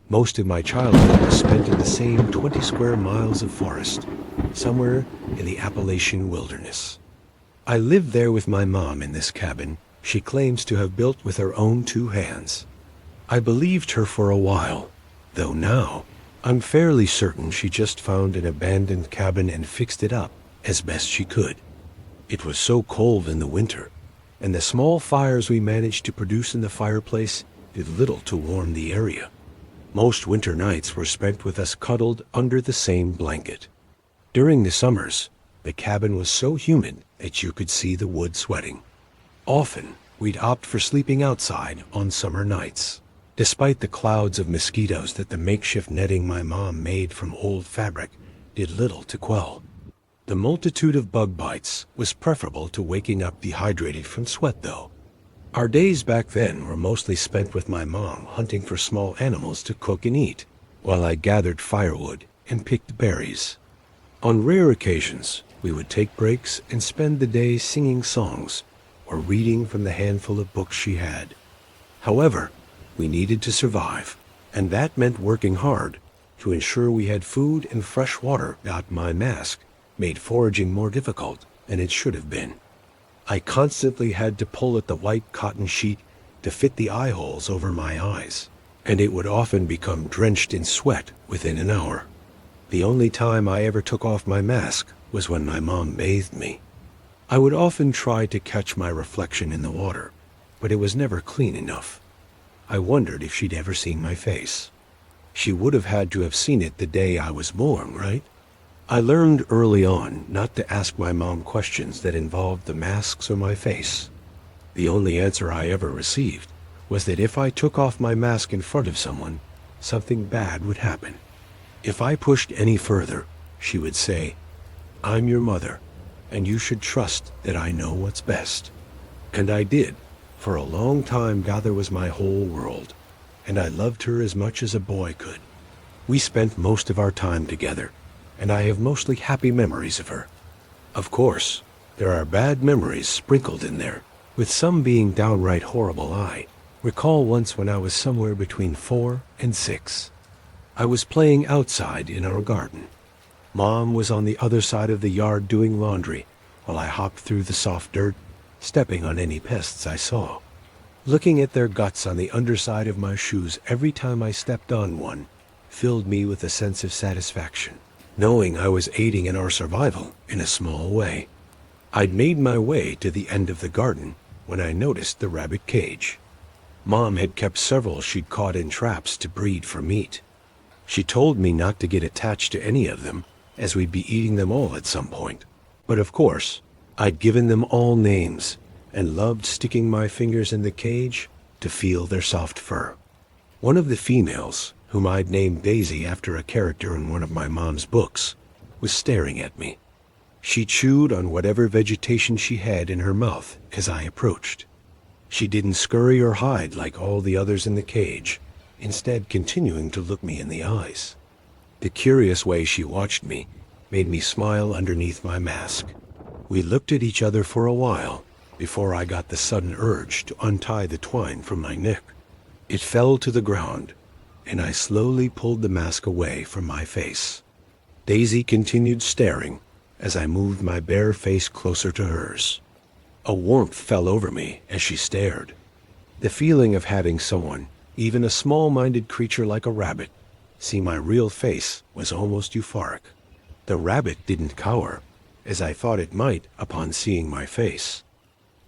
Most of my childhood was spent in the same 20 square miles of forest, somewhere in the Appalachian wilderness. I lived there with my mom in this cabin she claims to have built with her own two hands. I believed her for a while, though now I'm fairly certain she just found an abandoned cabin and fixed it up as best she could. It was so cold in the winter, and the small fires we managed to produce in the fireplace did little to warm the area. Most winter nights were spent with us cuddled under the same blanket. During the summers, the cabin was so humid that you could see the wood sweating. Often, we'd opt for sleeping outside on summer nights, despite the clouds of mosquitoes that the makeshift netting my mom made from old fabric did little to quell. The multitude of bug bites was preferable to waking up dehydrated from sweat, though. Our days back then were mostly spent with my mom hunting for small animals to cook and eat, while I gathered firewood and picked berries. On rare occasions, we would take breaks and spend the day singing songs or reading from the handful of books she had. However, we needed to survive, and that meant working hard to ensure we had food and fresh water. My mask made foraging more difficult than it should have been. I constantly had to pull at the white cotton sheet to fit the eye holes over my eyes, and it would often become drenched in sweat within an hour. The only time I ever took off my mask was when my mom bathed me. I would often try to catch my reflection in the water, but it was never clean enough. I wondered if she'd ever seen my face. She would have had to have seen it the day I was born, right? I learned early on not to ask my mom questions that involved the masks or my face. The only answer I ever received was that if I took off my mask in front of someone, something bad would happen. If I pushed any further, she would say, "I'm your mother, and you should trust that I know what's best." And I did. For a long time, Gather was my whole world, and I loved her as much as a boy could. We spent most of our time together, and I have mostly happy memories of her. Of course, there are bad memories sprinkled in there, with some being downright horrible. I recall once when I was somewhere between 4 and 6. I was playing outside in our garden. Mom was on the other side of the yard doing laundry, while I hopped through the soft dirt, stepping on any pests I saw. Looking at their guts on the underside of my shoes every time I stepped on one filled me with a sense of satisfaction, knowing I was aiding in our survival in a small way. I'd made my way to the end of the garden when I noticed the rabbit cage. Mom had kept several she'd caught in traps to breed for meat. She told me not to get attached to any of them, as we'd be eating them all at some point. But of course, I'd given them all names and loved sticking my fingers in the cage to feel their soft fur. One of the females, whom I'd named Daisy after a character in one of my mom's books, was staring at me. She chewed on whatever vegetation she had in her mouth as I approached. She didn't scurry or hide like all the others in the cage, instead continuing to look me in the eyes. The curious way she watched me made me smile underneath my mask. We looked at each other for a while before I got the sudden urge to untie the twine from my neck. It fell to the ground, and I slowly pulled the mask away from my face. Daisy continued staring as I moved my bare face closer to hers. A warmth fell over me as she stared. The feeling of having someone, even a small-minded creature like a rabbit, see my real face was almost euphoric. The rabbit didn't cower, as I thought it might upon seeing my face.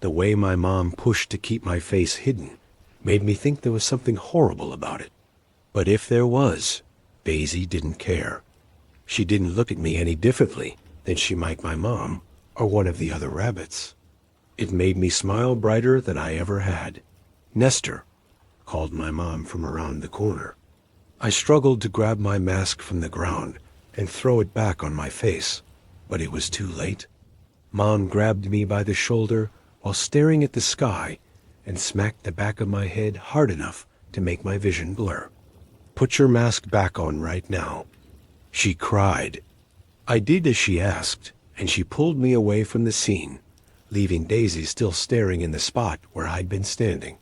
The way my mom pushed to keep my face hidden made me think there was something horrible about it. But if there was, Daisy didn't care. She didn't look at me any differently than she might my mom or one of the other rabbits. It made me smile brighter than I ever had. "Nestor," called my mom from around the corner. I struggled to grab my mask from the ground and throw it back on my face, but it was too late. Mom grabbed me by the shoulder while staring at the sky and smacked the back of my head hard enough to make my vision blur. "Put your mask back on right now," she cried. I did as she asked, and she pulled me away from the scene, leaving Daisy still staring in the spot where I'd been standing.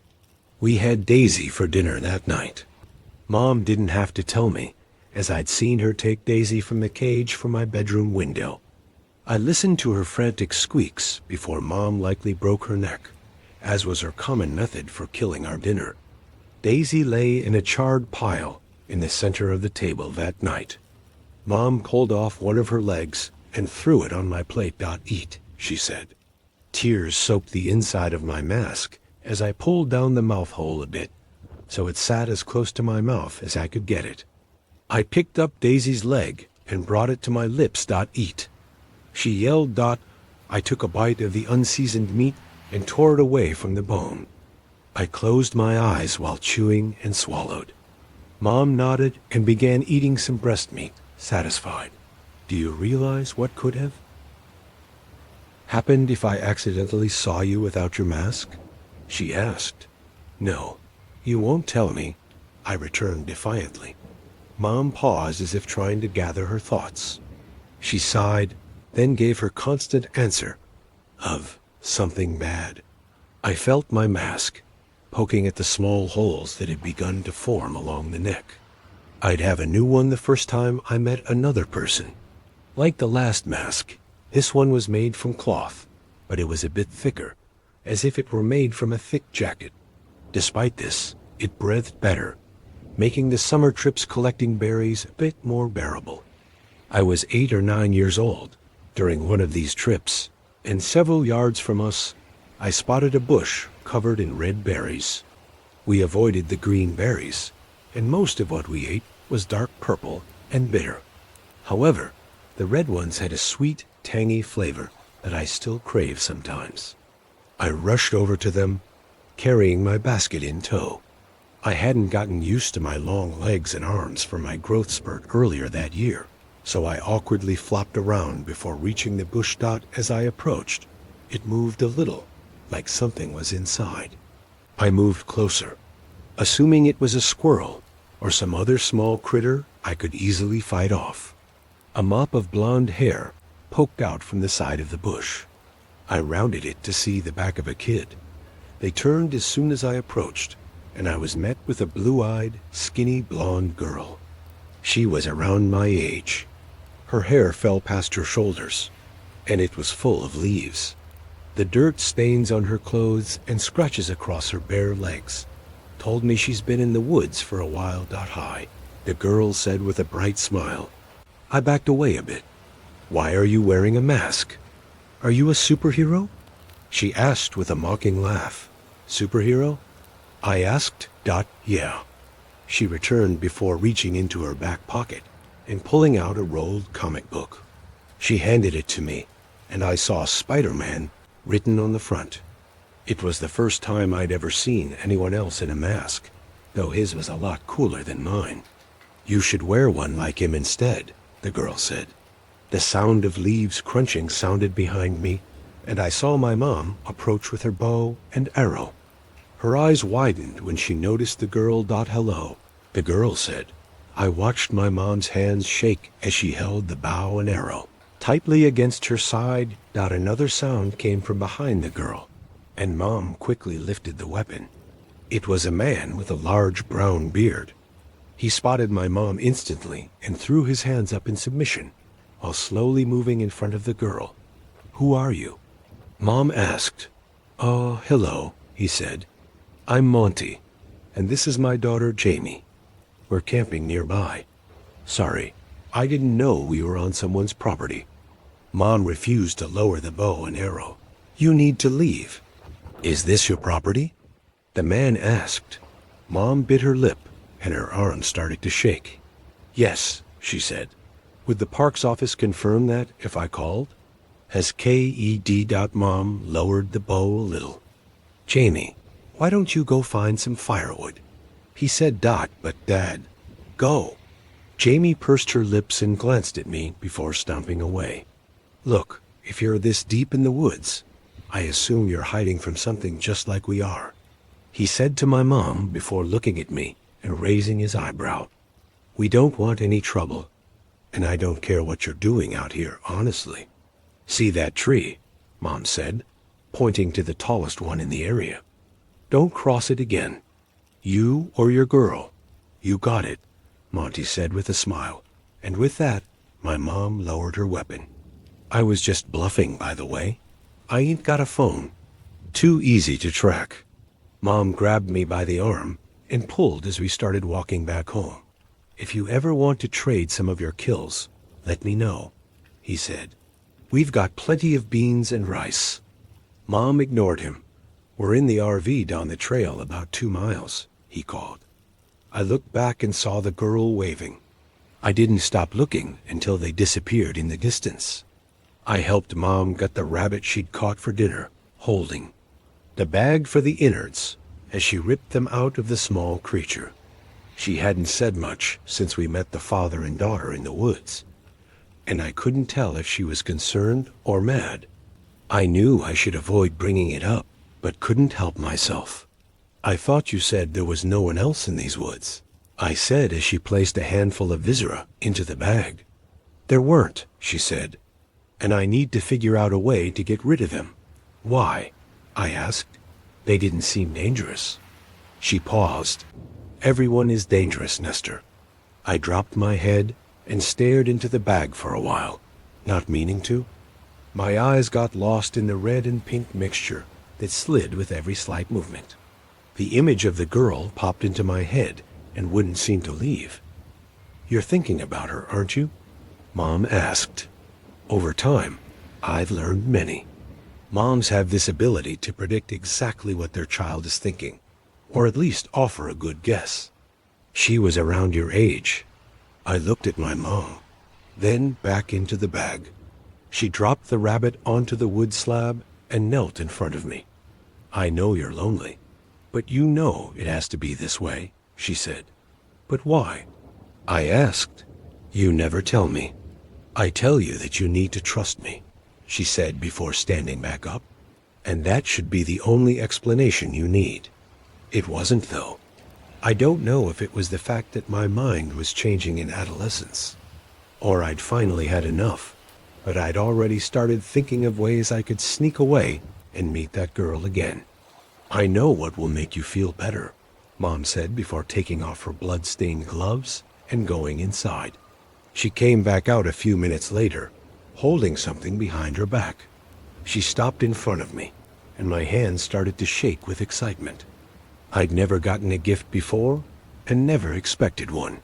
We had Daisy for dinner that night. Mom didn't have to tell me, as I'd seen her take Daisy from the cage from my bedroom window. I listened to her frantic squeaks before Mom likely broke her neck, as was her common method for killing our dinner. Daisy lay in a charred pile in the center of the table that night. Mom pulled off one of her legs and threw it on my plate. "Eat," she said. Tears soaked the inside of my mask as I pulled down the mouth hole a bit, so it sat as close to my mouth as I could get it. I picked up Daisy's leg and brought it to my lips. "Eat." She yelled. I took a bite of the unseasoned meat and tore it away from the bone. I closed my eyes while chewing and swallowed. Mom nodded and began eating some breast meat, satisfied. "Do you realize what could have happened if I accidentally saw you without your mask?" she asked. "No, you won't tell me," I returned defiantly. Mom paused as if trying to gather her thoughts. She sighed, then gave her constant answer of something bad. I felt my mask, poking at the small holes that had begun to form along the neck. I'd have a new one the first time I met another person. Like the last mask, this one was made from cloth, but it was a bit thicker, as if it were made from a thick jacket. Despite this, it breathed better, making the summer trips collecting berries a bit more bearable. I was 8 or 9 years old during one of these trips, and several yards from us, I spotted a bush covered in red berries. We avoided the green berries, and most of what we ate was dark purple and bitter. However, the red ones had a sweet, tangy flavor that I still crave sometimes. I rushed over to them, carrying my basket in tow. I hadn't gotten used to my long legs and arms from my growth spurt earlier that year, so I awkwardly flopped around before reaching the bush. As I approached, it moved a little, like something was inside. I moved closer, assuming it was a squirrel or some other small critter I could easily fight off. A mop of blonde hair poked out from the side of the bush. I rounded it to see the back of a kid. They turned as soon as I approached, and I was met with a blue-eyed, skinny blonde girl. She was around my age. Her hair fell past her shoulders, and it was full of leaves. The dirt stains on her clothes and scratches across her bare legs told me she's been in the woods for a while. Hi, the girl said with a bright smile. I backed away a bit. "Why are you wearing a mask? Are you a superhero?" she asked with a mocking laugh. "Superhero?" I asked. Yeah, she returned before reaching into her back pocket and pulling out a rolled comic book. She handed it to me, and I saw Spider-Man written on the front. It was the first time I'd ever seen anyone else in a mask, though his was a lot cooler than mine. "You should wear one like him instead," the girl said. The sound of leaves crunching sounded behind me, and I saw my mom approach with her bow and arrow. Her eyes widened when she noticed the girl. "Hello," the girl said. I watched my mom's hands shake as she held the bow and arrow tightly against her side. Another sound came from behind the girl, and Mom quickly lifted the weapon. It was a man with a large brown beard. He spotted my mom instantly and threw his hands up in submission, while slowly moving in front of the girl. "Who are you?" Mom asked. "Oh, hello," he said. "I'm Monty, and this is my daughter Jamie. We're camping nearby. Sorry, I didn't know we were on someone's property." Mom refused to lower the bow and arrow. "You need to leave." "Is this your property?" the man asked. Mom bit her lip, and her arm started to shake. "Yes," she said. "Would the parks office confirm that if I called?" As KED. Mom lowered the bow a little. "Jamie, why don't you go find some firewood?" he said. But Dad, go." Jamie pursed her lips and glanced at me before stomping away. "Look, if you're this deep in the woods, I assume you're hiding from something just like we are," he said to my mom before looking at me and raising his eyebrow. "We don't want any trouble, and I don't care what you're doing out here, honestly. See that tree?" Mom said, pointing to the tallest one in the area. "Don't cross it again. You or your girl. You got it, Monty said with a smile, and with that, my mom lowered her weapon. I was just bluffing, by the way. I ain't got a phone. Too easy to track. Mom grabbed me by the arm and pulled as we started walking back home. If you ever want to trade some of your kills, let me know, he said. We've got plenty of beans and rice. Mom ignored him. We're in the RV down the trail about 2 miles, he called. I looked back and saw the girl waving. I didn't stop looking until they disappeared in the distance. I helped Mom get the rabbit she'd caught for dinner, holding the bag for the innards as she ripped them out of the small creature. She hadn't said much since we met the father and daughter in the woods, and I couldn't tell if she was concerned or mad. I knew I should avoid bringing it up, but couldn't help myself. I thought you said there was no one else in these woods, I said as she placed a handful of viscera into the bag. There weren't, she said, and I need to figure out a way to get rid of them. Why? I asked. They didn't seem dangerous. She paused. Everyone is dangerous, Nestor. I dropped my head and stared into the bag for a while, not meaning to. My eyes got lost in the red and pink mixture that slid with every slight movement. The image of the girl popped into my head and wouldn't seem to leave. You're thinking about her, aren't you? Mom asked. Over time, I've learned many. Moms have this ability to predict exactly what their child is thinking, or at least offer a good guess. She was around your age. I looked at my mom, then back into the bag. She dropped the rabbit onto the wood slab and knelt in front of me. I know you're lonely, but you know it has to be this way, she said. But why? I asked. You never tell me. I tell you that you need to trust me, she said before standing back up, and that should be the only explanation you need. It wasn't, though. I don't know if it was the fact that my mind was changing in adolescence, or I'd finally had enough, but I'd already started thinking of ways I could sneak away and meet that girl again. I know what will make you feel better, Mom said before taking off her blood-stained gloves and going inside. She came back out a few minutes later, holding something behind her back. She stopped in front of me, and my hands started to shake with excitement. I'd never gotten a gift before, and never expected one.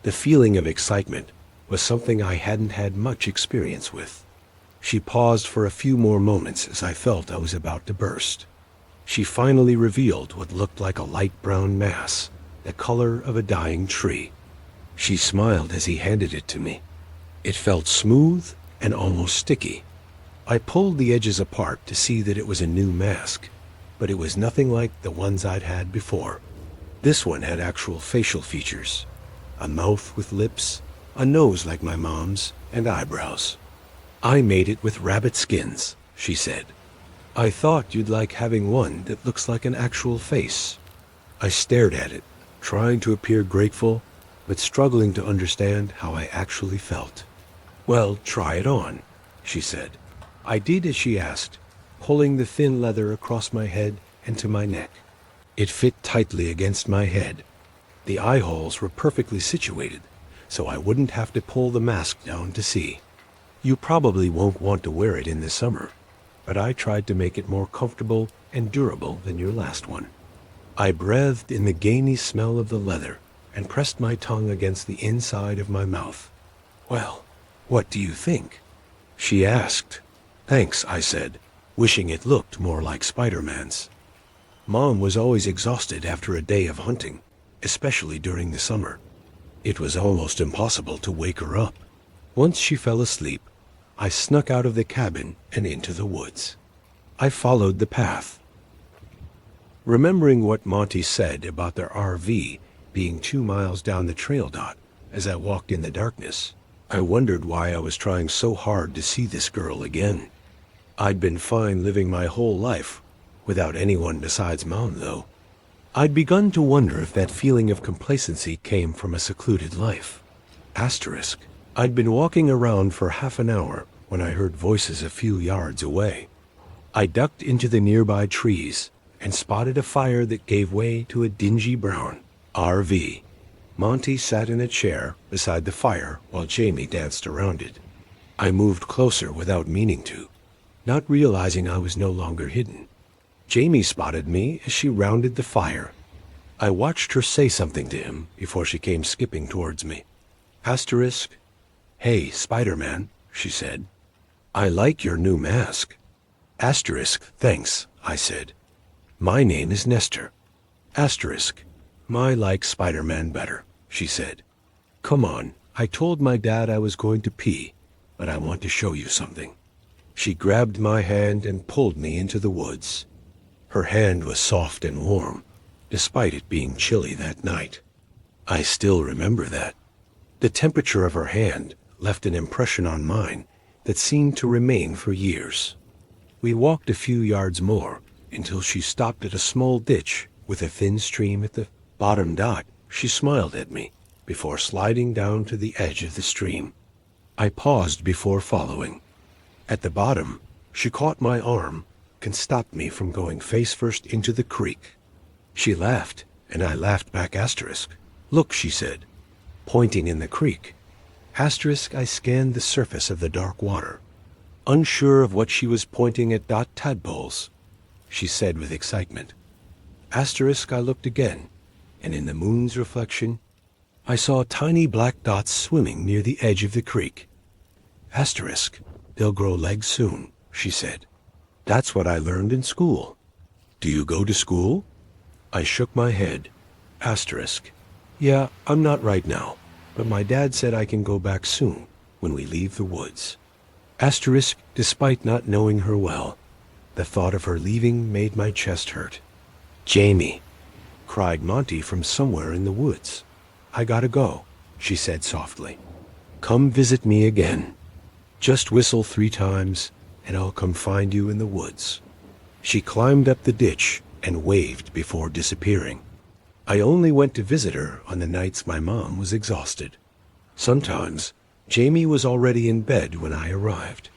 The feeling of excitement was something I hadn't had much experience with. She paused for a few more moments as I felt I was about to burst. She finally revealed what looked like a light brown mass, the color of a dying tree. She smiled as he handed it to me. It felt smooth and almost sticky. I pulled the edges apart to see that it was a new mask, but it was nothing like the ones I'd had before. This one had actual facial features, a mouth with lips, a nose like my mom's, and eyebrows. I made it with rabbit skins, she said. I thought you'd like having one that looks like an actual face. I stared at it, trying to appear grateful, but struggling to understand how I actually felt. Well, try it on, she said. I did as she asked, pulling the thin leather across my head and to my neck. It fit tightly against my head. The eye holes were perfectly situated, so I wouldn't have to pull the mask down to see. You probably won't want to wear it in the summer, but I tried to make it more comfortable and durable than your last one. I breathed in the gamey smell of the leather and pressed my tongue against the inside of my mouth. Well, what do you think? She asked. Thanks, I said, wishing it looked more like Spider-Man's. Mom was always exhausted after a day of hunting, especially during the summer. It was almost impossible to wake her up. Once she fell asleep, I snuck out of the cabin and into the woods. I followed the path. Remembering what Monty said about their RV being 2 miles down the trail dot as I walked in the darkness, I wondered why I was trying so hard to see this girl again. I'd been fine living my whole life without anyone besides Mom, though. I'd begun to wonder if that feeling of complacency came from a secluded life. Asterisk. I'd been walking around for half an hour when I heard voices a few yards away. I ducked into the nearby trees and spotted a fire that gave way to a dingy brown RV. Monty sat in a chair beside the fire while Jamie danced around it. I moved closer without meaning to, not realizing I was no longer hidden. Jamie spotted me as she rounded the fire. I watched her say something to him before she came skipping towards me. Asterisk, "Hey, Spider-Man," she said. "I like your new mask." Asterisk, "Thanks," I said. "My name is Nestor." Asterisk, "I like Spider-Man better," she said. "Come on, I told my dad I was going to pee, but I want to show you something." She grabbed my hand and pulled me into the woods. Her hand was soft and warm, despite it being chilly that night. I still remember that. The temperature of her hand left an impression on mine that seemed to remain for years. We walked a few yards more until she stopped at a small ditch with a thin stream at the bottom. She smiled at me before sliding down to the edge of the stream. I paused before following. At the bottom, she caught my arm and stopped me from going face first into the creek. She laughed, and I laughed back. Asterisk, "Look," she said, pointing in the creek. Asterisk, I scanned the surface of the dark water, unsure of what she was pointing at. "Tadpoles," she said with excitement. Asterisk, I looked again, and in the moon's reflection, I saw tiny black dots swimming near the edge of the creek. Asterisk, "They'll grow legs soon," she said. "That's what I learned in school." "Do you go to school?" I shook my head. Asterisk, "Yeah, I'm not right now, but my dad said I can go back soon when we leave the woods." Asterisk, despite not knowing her well, the thought of her leaving made my chest hurt. "Jamie," cried Monty from somewhere in the woods. "I gotta go," she said softly. "Come visit me again. Just whistle 3 times, and I'll come find you in the woods." She climbed up the ditch and waved before disappearing. I only went to visit her on the nights my mom was exhausted. Sometimes Jamie was already in bed when I arrived.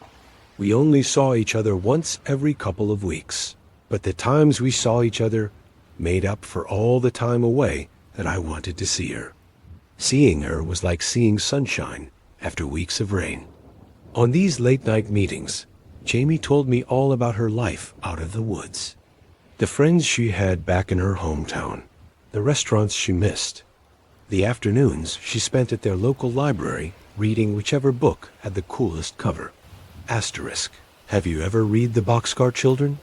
We only saw each other once every couple of weeks, but the times we saw each other made up for all the time away that I wanted to see her. Seeing her was like seeing sunshine after weeks of rain. On these late-night meetings, Jamie told me all about her life out of the woods. The friends she had back in her hometown, the restaurants she missed, the afternoons she spent at their local library reading whichever book had the coolest cover. Asterisk, "Have you ever read The Boxcar Children?"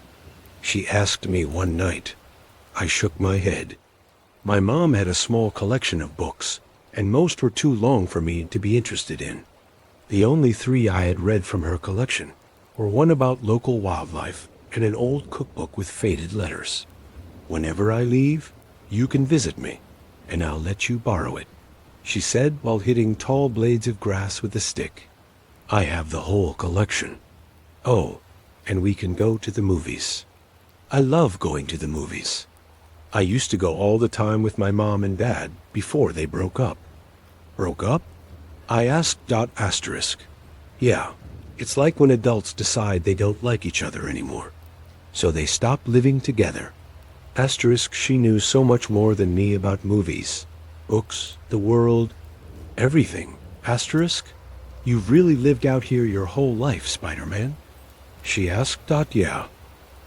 she asked me one night. I shook my head. My mom had a small collection of books, and most were too long for me to be interested in. The only 3 I had read from her collection were one about local wildlife and an old cookbook with faded letters. "Whenever I leave, you can visit me, and I'll let you borrow it," she said while hitting tall blades of grass with a stick. "I have the whole collection. Oh, and we can go to the movies. I love going to the movies. I used to go all the time with my mom and dad before they broke up." "Broke up?" I asked. Asterisk, "Yeah, it's like when adults decide they don't like each other anymore, so they stop living together." Asterisk, she knew so much more than me about movies, books, the world, everything. Asterisk, "You've really lived out here your whole life, Spider-Man?" she asked. "Yeah,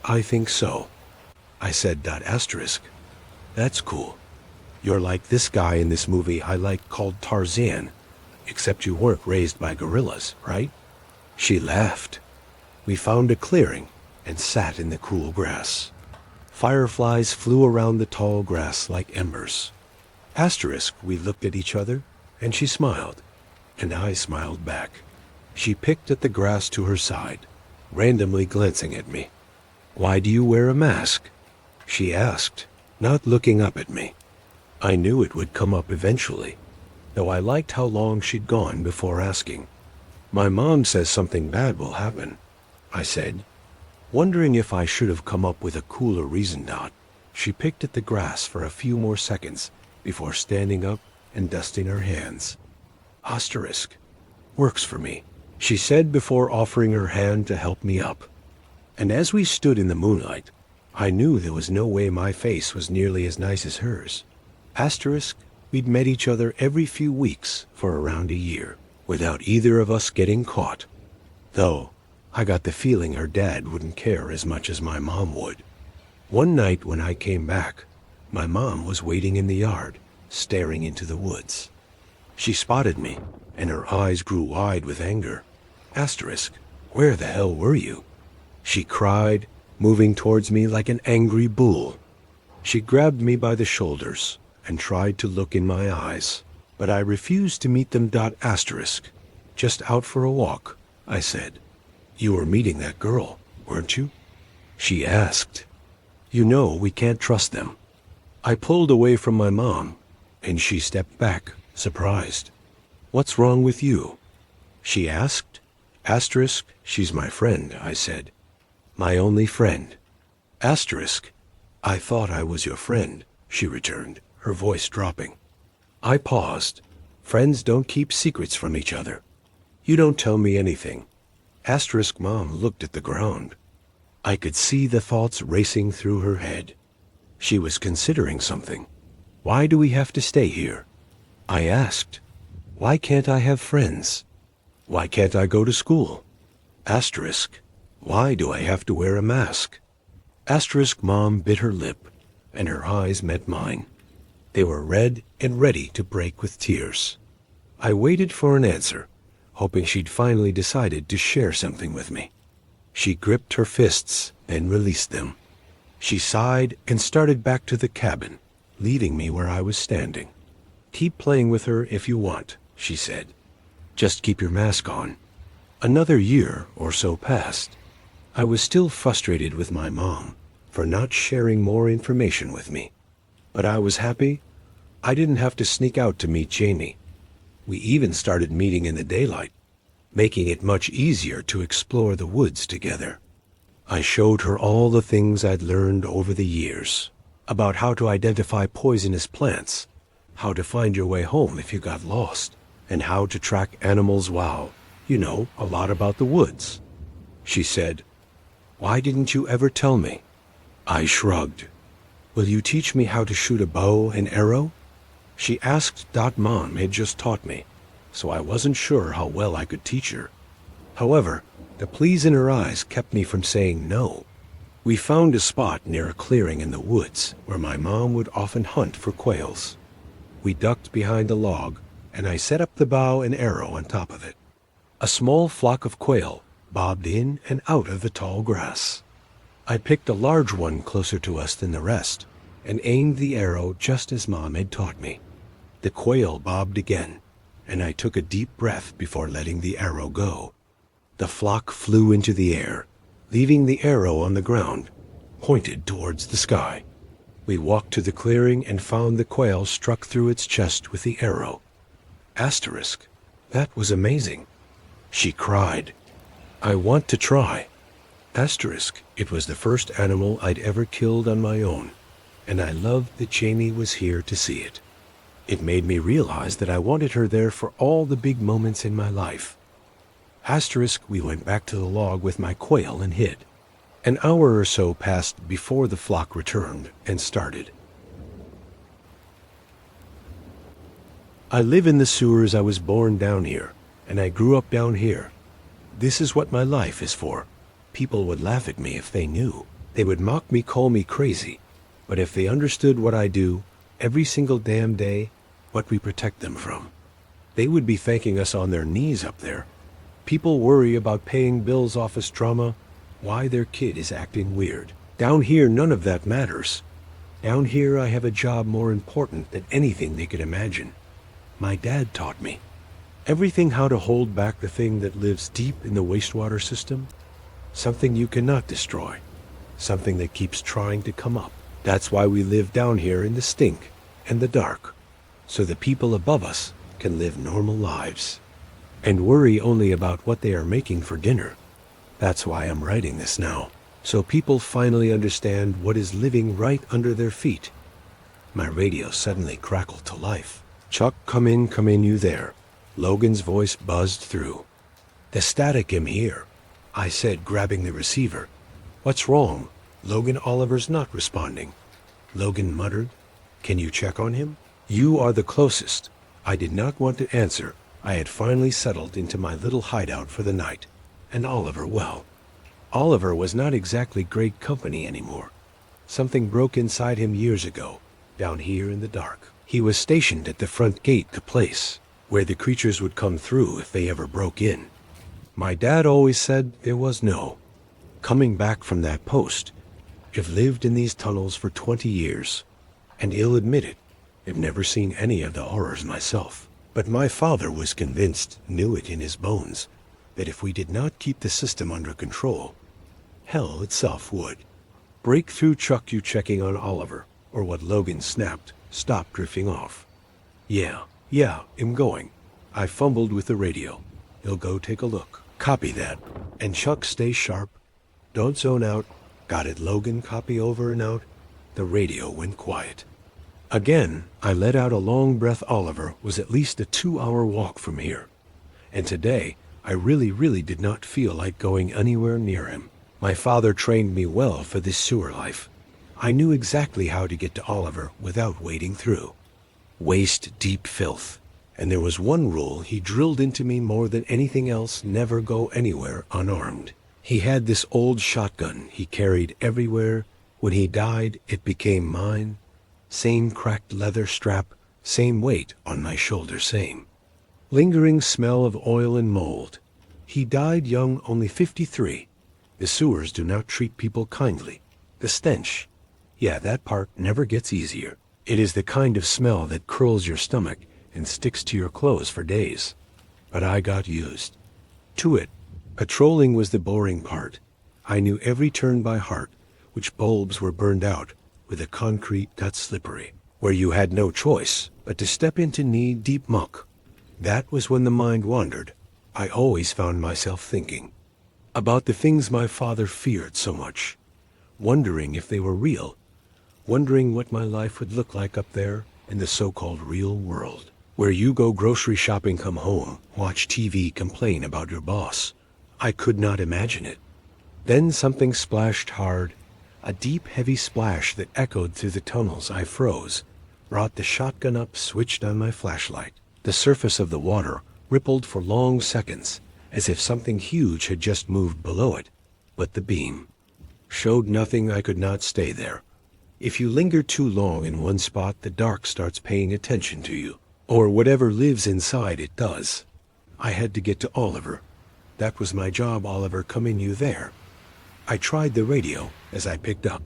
I think so," I said. Asterisk, "That's cool. You're like this guy in this movie I like called Tarzan, except you weren't raised by gorillas, right?" She laughed. We found a clearing and sat in the cool grass. Fireflies flew around the tall grass like embers. Asterisk, we looked at each other, and she smiled, and I smiled back. She picked at the grass to her side, randomly glancing at me. "Why do you wear a mask?" she asked, not looking up at me. I knew it would come up eventually, though I liked how long she'd gone before asking. "My mom says something bad will happen," I said, wondering if I should have come up with a cooler reason. She picked at the grass for a few more seconds before standing up and dusting her hands. "Asterisk, works for me," she said before offering her hand to help me up. And as we stood in the moonlight, I knew there was no way my face was nearly as nice as hers. Asterisk, We'd met each other every few weeks for around a year, without either of us getting caught. Though, I got the feeling her dad wouldn't care as much as my mom would. One night when I came back, my mom was waiting in the yard, staring into the woods. She spotted me, and her eyes grew wide with anger. Asterisk, where the hell were you? She cried, moving towards me like an angry bull. She grabbed me by the shoulders and tried to look in my eyes, but I refused to meet them. Asterisk, just out for a walk, I said. You were meeting that girl, weren't you? She asked. You know we can't trust them. I pulled away from my mom, and she stepped back, surprised. What's wrong with you? She asked. Asterisk, she's my friend, I said. My only friend. Asterisk, I thought I was your friend, she returned, her voice dropping. I paused. Friends don't keep secrets from each other. You don't tell me anything. Asterisk mom looked at the ground. I could see the thoughts racing through her head. She was considering something. Why do we have to stay here? I asked. Why can't I have friends? Why can't I go to school? Asterisk, why do I have to wear a mask? Asterisk mom bit her lip, and her eyes met mine. They were red and ready to break with tears. I waited for an answer, hoping she'd finally decided to share something with me. She gripped her fists, then released them. She sighed and started back to the cabin, leaving me where I was standing. Keep playing with her if you want, she said. Just keep your mask on. Another year or so passed. I was still frustrated with my mom for not sharing more information with me. But I was happy. I didn't have to sneak out to meet Jamie. We even started meeting in the daylight, making it much easier to explore the woods together. I showed her all the things I'd learned over the years about how to identify poisonous plants, how to find your way home if you got lost, and how to track animals. Wow, you know a lot about the woods. She said, why didn't you ever tell me? I shrugged. Will you teach me how to shoot a bow and arrow? She asked. Mom had just taught me, so I wasn't sure how well I could teach her. However, the pleas in her eyes kept me from saying no. We found a spot near a clearing in the woods where my mom would often hunt for quails. We ducked behind a log, and I set up the bow and arrow on top of it. A small flock of quail bobbed in and out of the tall grass. I picked a large one closer to us than the rest, and aimed the arrow just as Mom had taught me. The quail bobbed again, and I took a deep breath before letting the arrow go. The flock flew into the air, leaving the arrow on the ground, pointed towards the sky. We walked to the clearing and found the quail struck through its chest with the arrow. Asterisk, that was amazing. She cried. I want to try. Asterisk, it was the first animal I'd ever killed on my own, and I loved that Jamie was here to see it. It made me realize that I wanted her there for all the big moments in my life. Asterisk, we went back to the log with my quail and hid. An hour or so passed before the flock returned and started. I live in the sewers. I was born down here, and I grew up down here. This is what my life is for. People would laugh at me if they knew. They would mock me, call me crazy. But if they understood what I do every single damn day, what we protect them from, they would be thanking us on their knees up there. People worry about paying bills, office drama, why their kid is acting weird. Down here, none of that matters. Down here, I have a job more important than anything they could imagine. My dad taught me everything: how to hold back the thing that lives deep in the wastewater system, something you cannot destroy, something that keeps trying to come up. That's why we live down here in the stink and the dark, so the people above us can live normal lives and worry only about what they are making for dinner. That's why I'm writing this now, so people finally understand what is living right under their feet. My radio suddenly crackled to life. Chuck, come in, you there. Logan's voice buzzed through. The static, am here, I said, grabbing the receiver. What's wrong? Logan Oliver's not responding. Logan muttered. Can you check on him? You are the closest. I did not want to answer. I had finally settled into my little hideout for the night. And Oliver, well, Oliver was not exactly great company anymore. Something broke inside him years ago, down here in the dark. He was stationed at the front gate, the place where the creatures would come through if they ever broke in. My dad always said there was no coming back from that post. I've lived in these tunnels for 20 years, and he'll admit it, I've never seen any of the horrors myself. But my father was convinced, knew it in his bones, that if we did not keep the system under control, hell itself would break through. Chuck, you checking on Oliver, or what? Logan snapped. Stop drifting off. Yeah, I'm going. I fumbled with the radio. He'll go take a look. Copy that. And Chuck, stay sharp. Don't zone out. Got it, Logan. Copy, over and out. The radio went quiet. Again, I let out a long breath. Oliver was at least a 2-hour walk from here. And today, I really did not feel like going anywhere near him. My father trained me well for this sewer life. I knew exactly how to get to Oliver without wading through waist-deep filth. And there was one rule he drilled into me more than anything else: never go anywhere unarmed. He had this old shotgun he carried everywhere. When he died, it became mine. Same cracked leather strap, same weight on my shoulder, same lingering smell of oil and mold. He died young, only 53. The sewers do not treat people kindly. The stench, yeah, that part never gets easier. It is the kind of smell that curls your stomach and sticks to your clothes for days. But I got used to it. Patrolling was the boring part. I knew every turn by heart, which bulbs were burned out, where the concrete got slippery, where you had no choice but to step into knee-deep muck. That was when the mind wandered. I always found myself thinking about the things my father feared so much, wondering if they were real, wondering what my life would look like up there in the so-called real world, where you go grocery shopping, come home, watch TV, complain about your boss. I could not imagine it. Then something splashed hard, a deep, heavy splash that echoed through the tunnels. I froze, brought the shotgun up, switched on my flashlight. The surface of the water rippled for long seconds, as if something huge had just moved below it, but the beam showed nothing. I could not stay there. If you linger too long in one spot, the dark starts paying attention to you, or whatever lives inside it does. I had to get to Oliver. That was my job. Oliver, come in, you there? I tried the radio as I picked up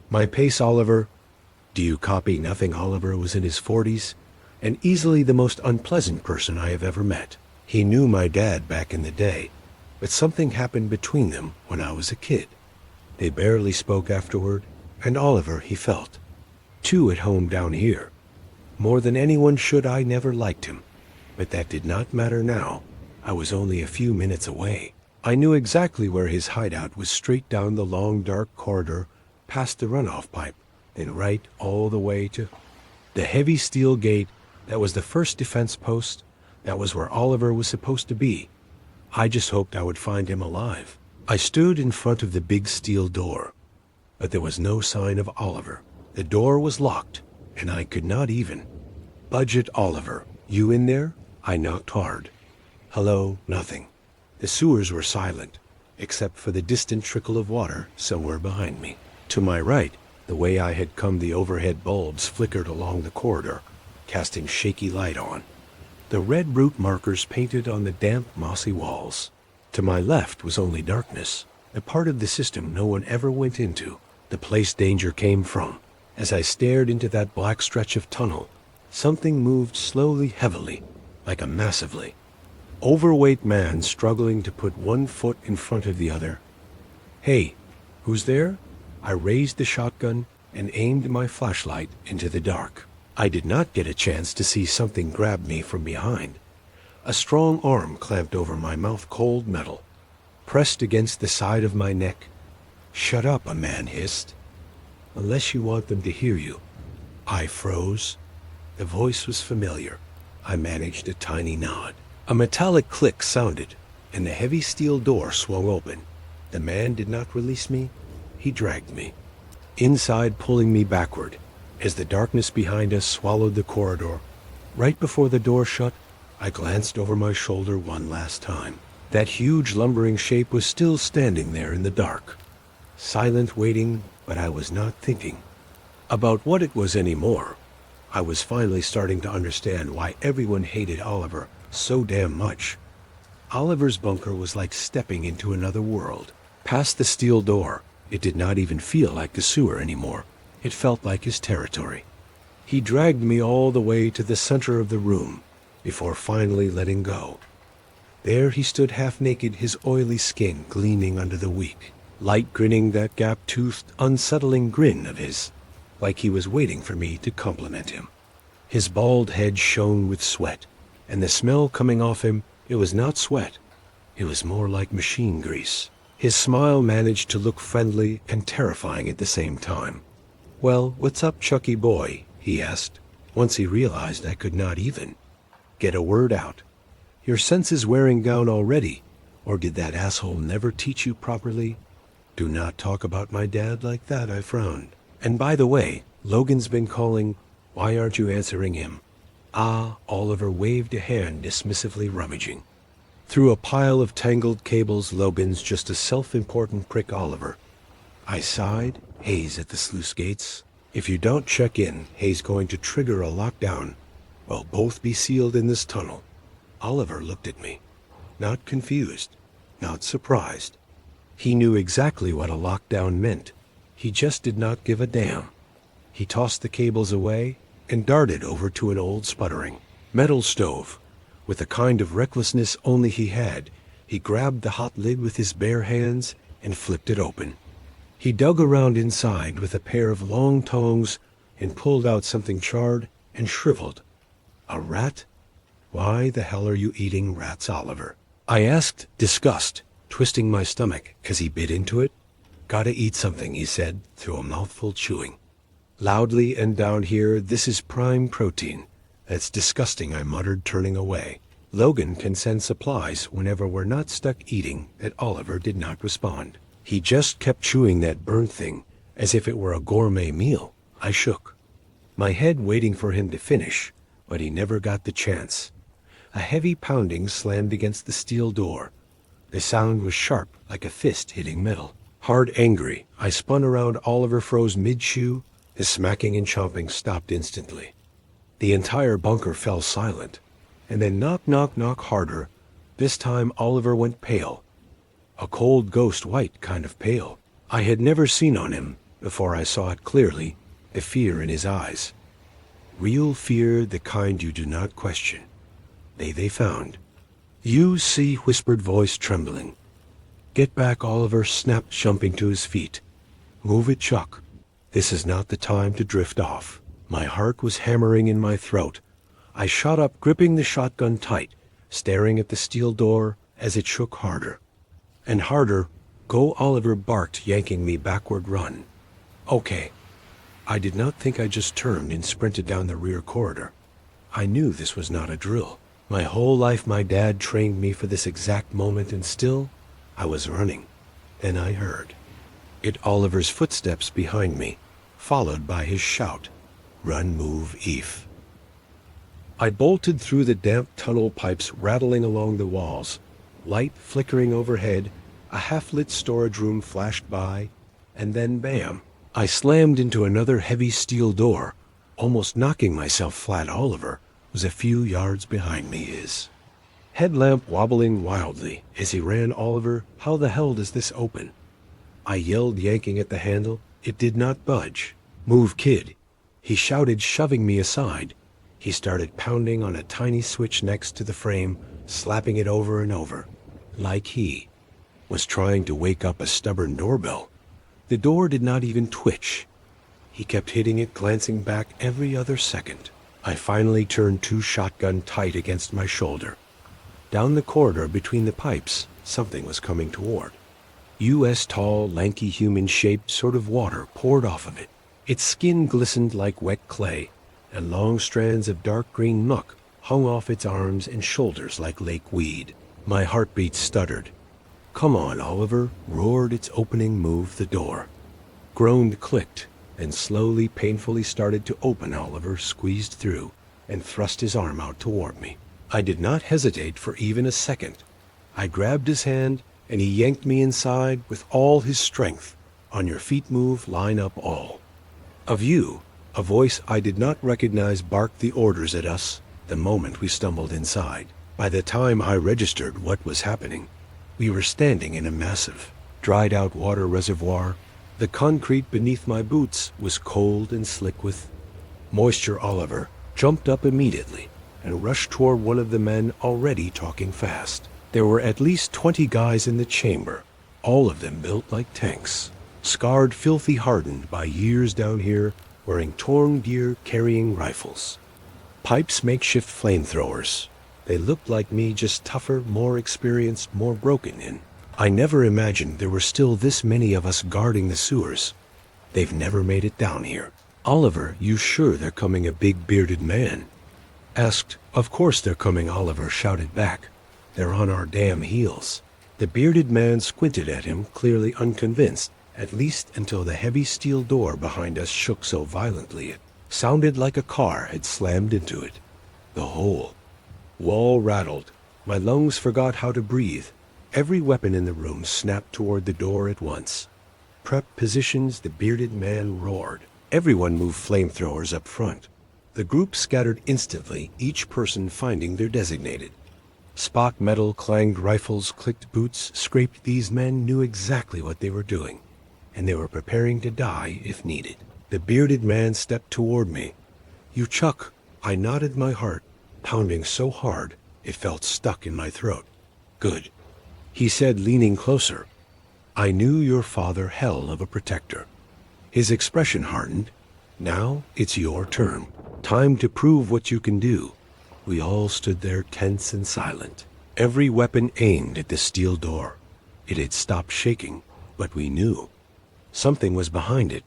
my pace. Oliver, do you copy? Nothing. Oliver was in his 40s, and easily the most unpleasant person I have ever met. He knew my dad back in the day, but something happened between them when I was a kid. They barely spoke afterward, and Oliver, he felt too at home down here. More than anyone should. I never liked him, but that did not matter now. I was only a few minutes away. I knew exactly where his hideout was: straight down the long dark corridor, past the runoff pipe, then right all the way to the heavy steel gate. That was the first defense post. That was where Oliver was supposed to be. I just hoped I would find him alive. I stood in front of the big steel door, but there was no sign of Oliver. The door was locked, and I could not even budge it. Oliver, you in there? I knocked hard. Hello? Nothing. The sewers were silent, except for the distant trickle of water somewhere behind me. To my right, the way I had come, the overhead bulbs flickered along the corridor, casting shaky light on the red route markers painted on the damp, mossy walls. To my left was only darkness, a part of the system no one ever went into, the place danger came from. As I stared into that black stretch of tunnel, something moved slowly, heavily, like a massively overweight man struggling to put one foot in front of the other. Hey, who's there? I raised the shotgun and aimed my flashlight into the dark. I did not get a chance to see something grab me from behind. A strong arm clamped over my mouth, cold metal, pressed against the side of my neck. Shut up, a man hissed. Unless you want them to hear you. I froze. The voice was familiar. I managed a tiny nod. A metallic click sounded, and the heavy steel door swung open. The man did not release me. He dragged me inside, pulling me backward, as the darkness behind us swallowed the corridor. Right before the door shut, I glanced over my shoulder one last time. That huge lumbering shape was still standing there in the dark, silent, waiting, but I was not thinking about what it was anymore. I was finally starting to understand why everyone hated Oliver so damn much. Oliver's bunker was like stepping into another world. Past the steel door, it did not even feel like the sewer anymore. It felt like his territory. He dragged me all the way to the center of the room before finally letting go. There he stood half naked, his oily skin gleaming under the weak light, grinning that gap-toothed, unsettling grin of his, like he was waiting for me to compliment him. His bald head shone with sweat, and the smell coming off him, it was not sweat. It was more like machine grease. His smile managed to look friendly and terrifying at the same time. "Well, what's up, Chucky boy?" he asked, once he realized I could not even get a word out. "Your senses wearing down already, or did that asshole never teach you properly?" "Do not talk about my dad like that," I frowned. "And by the way, Logan's been calling. Why aren't you answering him?" "Ah," Oliver waved a hand dismissively, rummaging through a pile of tangled cables. "Logan's just a self-important prick, Oliver." I sighed. "Hayes at the sluice gates. If you don't check in, Hayes going to trigger a lockdown. We'll both be sealed in this tunnel." Oliver looked at me, not confused, not surprised. He knew exactly what a lockdown meant. He just did not give a damn. He tossed the cables away and darted over to an old sputtering metal stove. With a kind of recklessness only he had, he grabbed the hot lid with his bare hands and flipped it open. He dug around inside with a pair of long tongs and pulled out something charred and shriveled. "A rat? Why the hell are you eating rats, Oliver?" I asked, disgust twisting my stomach, 'cause he bit into it. "Gotta eat something," he said, through a mouthful, chewing loudly. "And down here, this is prime protein." "That's disgusting," I muttered, turning away. "Logan can send supplies whenever we're not stuck eating." That Oliver did not respond. He just kept chewing that burnt thing as if it were a gourmet meal. I shook my head, waiting for him to finish, but he never got the chance. A heavy pounding slammed against the steel door. The sound was sharp, like a fist hitting metal. Hard, angry, I spun around. Oliver froze mid-chew. His smacking and chomping stopped instantly. The entire bunker fell silent, and then knock, knock, knock harder. This time Oliver went pale. A cold ghost white kind of pale. I had never seen on him before. I saw it clearly, the fear in his eyes. Real fear, the kind you do not question. They found. "You see," whispered voice, trembling. "Get back," Oliver snapped, jumping to his feet. "Move it, Chuck. This is not the time to drift off." My heart was hammering in my throat. I shot up, gripping the shotgun tight, staring at the steel door as it shook harder and harder. "Go," Oliver barked, yanking me backward. "Run." "Okay." I did not think. I just turned and sprinted down the rear corridor. I knew this was not a drill. My whole life my dad trained me for this exact moment, and still I was running. Then I heard it, Oliver's footsteps behind me, followed by his shout, "Run, move, Eve." I bolted through the damp tunnel, pipes rattling along the walls, light flickering overhead. A half-lit storage room flashed by, and then bam! I slammed into another heavy steel door, almost knocking myself flat. Oliver was a few yards behind me, his headlamp wobbling wildly as he ran. "Oliver, how the hell does this open?" I yelled, yanking at the handle. It did not budge. "Move, kid," he shouted, shoving me aside. He started pounding on a tiny switch next to the frame, slapping it over and over, like he was trying to wake up a stubborn doorbell. The door did not even twitch. He kept hitting it, glancing back every other second. I finally turned two shotgun tight against my shoulder. Down the corridor between the pipes, something was coming toward. U.S. tall, lanky human shape, sort of water poured off of it. Its skin glistened like wet clay, and long strands of dark green muck hung off its arms and shoulders like lake weed. My heartbeat stuttered. "Come on, Oliver," roared its opening. "Move the door." Groaned, clicked, then slowly, painfully started to open. Oliver squeezed through and thrust his arm out toward me. I did not hesitate for even a second. I grabbed his hand, and he yanked me inside with all his strength. On your feet, move, line up, all of you. A voice I did not recognize barked the orders at us the moment we stumbled inside. By the time I registered what was happening, we were standing in a massive, dried-out water reservoir. The concrete beneath my boots was cold and slick with moisture. Oliver jumped up immediately and rushed toward one of the men already talking fast. There were at least 20 guys in the chamber, all of them built like tanks, scarred, filthy, hardened by years down here, wearing torn gear, carrying rifles, pipes, makeshift flamethrowers. They looked like me, just tougher, more experienced, more broken in. I never imagined there were still this many of us guarding the sewers. They've never made it down here. Oliver, you sure they're coming? A big bearded man asked. Of course they're coming, Oliver shouted back. They're on our damn heels. The bearded man squinted at him, clearly unconvinced, at least until the heavy steel door behind us shook so violently it sounded like a car had slammed into it. The whole wall rattled. My lungs forgot how to breathe. Every weapon in the room snapped toward the door at once. Prep positions, the bearded man roared. Everyone moved flamethrowers up front. The group scattered instantly, each person finding their designated spot. Metal clanged, rifles clicked, boots scraped. These men knew exactly what they were doing, and they were preparing to die if needed. The bearded man stepped toward me. You, Chuck? I nodded, my heart pounding so hard it felt stuck in my throat. Good, he said, leaning closer. I knew your father, hell of a protector. His expression hardened. Now it's your turn. Time to prove what you can do. We all stood there, tense and silent, every weapon aimed at the steel door. It had stopped shaking, but we knew something was behind it.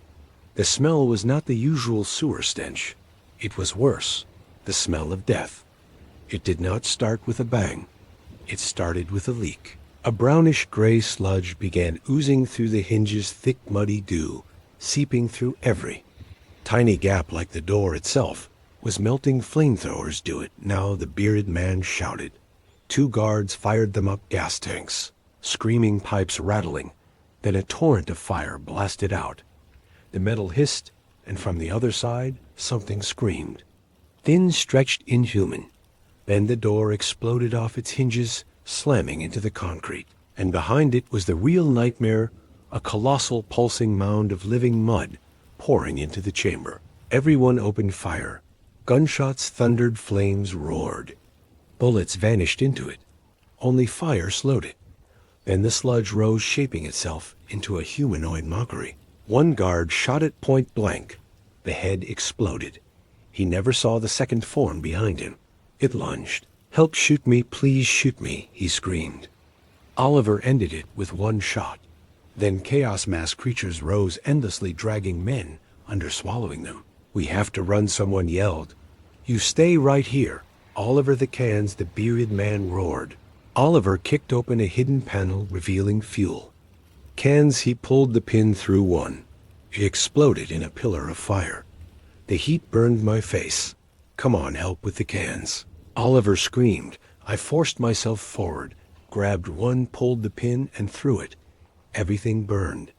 The smell was not the usual sewer stench. It was worse, the smell of death. It did not start with a bang. It started with a leak. A brownish-gray sludge began oozing through the hinges, thick, muddy dew, seeping through every tiny gap like the door itself was melting. Flamethrowers do it. Now the bearded man shouted. 2 guards fired them up, gas tanks, screaming, pipes rattling. Then a torrent of fire blasted out. The metal hissed, and from the other side, something screamed. Thin, stretched, inhuman. Then the door exploded off its hinges, slamming into the concrete. And behind it was the real nightmare, a colossal pulsing mound of living mud pouring into the chamber. Everyone opened fire. Gunshots thundered, flames roared. Bullets vanished into it. Only fire slowed it. Then the sludge rose, shaping itself into a humanoid mockery. One guard shot it point blank. The head exploded. He never saw the second form behind him. It lunged. Help, shoot me, please shoot me, he screamed. Oliver ended it with one shot. Then chaos mass creatures rose endlessly, dragging men under, swallowing them. We have to run, someone yelled. You stay right here. Oliver, the cans, the bearded man roared. Oliver kicked open a hidden panel, revealing fuel cans. He pulled the pin through one. It exploded in a pillar of fire. The heat burned my face. Come on, help with the cans, Oliver screamed. I forced myself forward, grabbed one, pulled the pin, and threw it. Everything burned.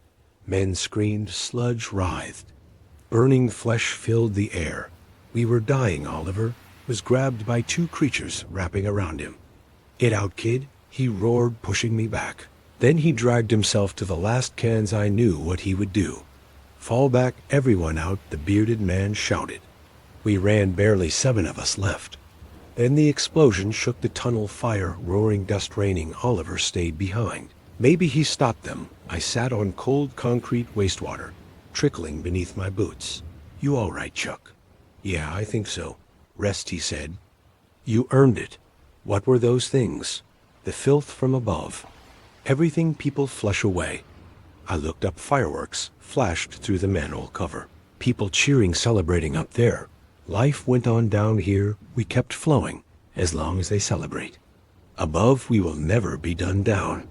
Men screamed, sludge writhed. Burning flesh filled the air. We were dying. Oliver was grabbed by 2 creatures wrapping around him. Get out, kid, he roared, pushing me back. Then he dragged himself to the last cans. I knew what he would do. Fall back, everyone out, the bearded man shouted. We ran, barely 7 of us left. Then the explosion shook the tunnel, fire, roaring, dust raining. Oliver stayed behind. Maybe he stopped them. I sat on cold concrete, wastewater trickling beneath my boots. You all right, Chuck? Yeah, I think so. Rest, he said. You earned it. What were those things? The filth from above. Everything people flush away. I looked up. Fireworks flashed through the manhole cover. People cheering, celebrating up there. Life went on down here. We kept flowing, as long as they celebrate. Above, we will never be done down.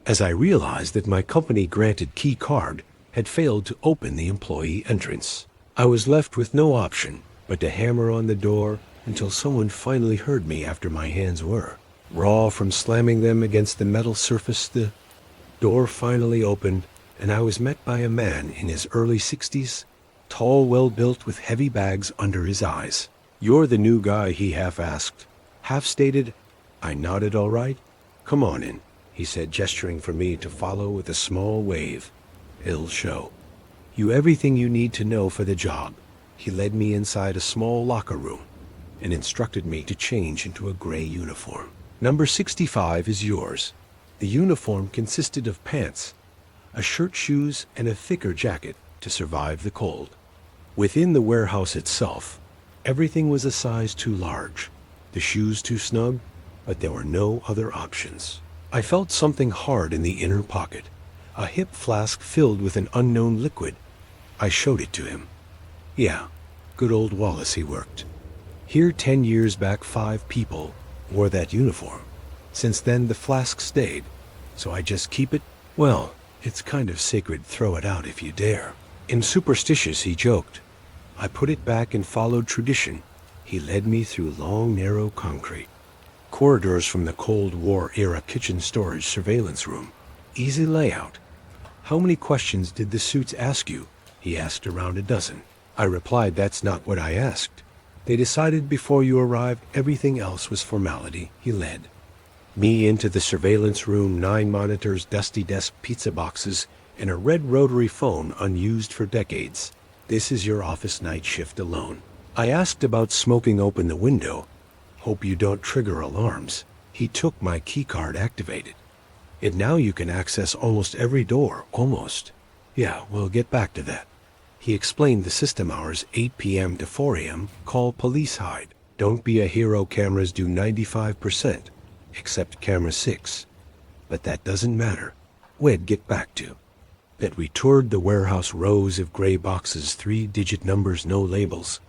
As I realized that my company granted key card had failed to open the employee entrance. I was left with no option but to hammer on the door until someone finally heard me after my hands were raw from slamming them against the metal surface. The door finally opened, and I was met by a man in his early 60s, tall, well-built, with heavy bags under his eyes. "You're the new guy," he half asked, half stated. I nodded. "All right. Come on in," he said, gesturing for me to follow with a small wave. "It'll show you everything you need to know for the job." He led me inside a small locker room and instructed me to change into a gray uniform. "Number 65 is yours." The uniform consisted of pants, a shirt, shoes, and a thicker jacket to survive the cold. Within the warehouse itself, everything was a size too large, the shoes too snug, but there were no other options. I felt something hard in the inner pocket, a hip flask filled with an unknown liquid. I showed it to him. "Yeah, good old Wallace, he worked here 10 years back. 5 people wore that uniform. Since then, the flask stayed, so I just keep it. Well, it's kind of sacred. Throw it out if you dare." "I'm superstitious," he joked. I put it back and followed tradition. He led me through long, narrow concrete corridors from the Cold War-era kitchen storage surveillance room. Easy layout. "How many questions did the suits ask you?" He asked. "Around a dozen." I replied, "That's not what I asked. They decided before you arrived. Everything else was formality." He led me into the surveillance room. 9 monitors, dusty desk, pizza boxes, and a red rotary phone unused for decades. "This is your office night shift alone." I asked about smoking. "Open the window. Hope you don't trigger alarms." He took my keycard, activated it. "Now you can access almost every door." "Almost?" "Yeah, we'll get back to that." He explained the system hours: 8 p.m. to 4 a.m. Call police, hide. Don't be a hero. Cameras do 95%, except camera 6. But that doesn't matter. We'd get back to that. We toured the warehouse, rows of gray boxes, 3-digit numbers, no labels.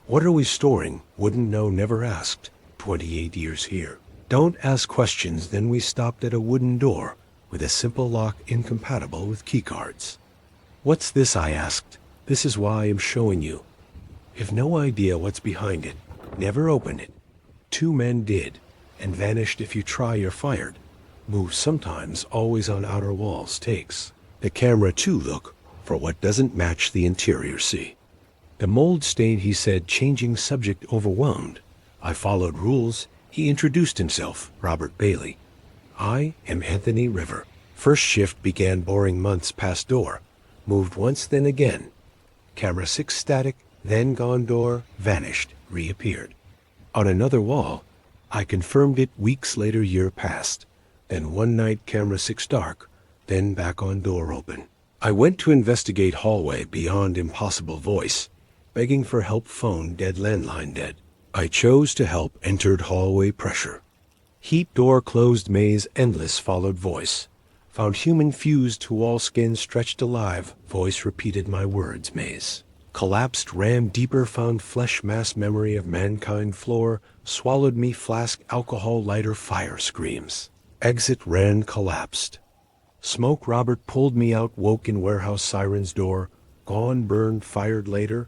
What are we storing? Wouldn't know, never asked. 28 years here. Don't ask questions. Then we stopped at a wooden door with a simple lock incompatible with keycards. "What's this?" I asked. "This is why I'm showing you. If no idea what's behind it, never open it." 2 men did, and vanished. "If you try, you're fired. Move sometimes, always on outer walls. Takes the camera to look for what doesn't match the interior. See the mold stain," he said, changing subject, overwhelmed. I followed rules. He introduced himself. "Robert Bailey." "I am Anthony River." First shift began. Boring. Months past door. Moved once, then again. Camera 6 static, then gone. Door vanished, reappeared on another wall. I confirmed it. Weeks later. Year passed. Then one night, camera 6 dark, then back on. Door open. I went to investigate. Hallway beyond. Impossible. Voice begging for help. Phone dead. Landline dead. I chose to help. Entered hallway. Pressure. Heat. Door closed. Maze endless. Followed. Voice found human. Fused to wall. Skin stretched alive. Voice repeated my words. Maze collapsed. Ram deeper. Found flesh. Mass memory of mankind. Floor swallowed me. Flask. Alcohol. Lighter. Fire. Screams. Exit. Ran. Collapsed. Smoke. Robert pulled me out. Woke in warehouse. Sirens. Door gone. Burned. Fired. Later.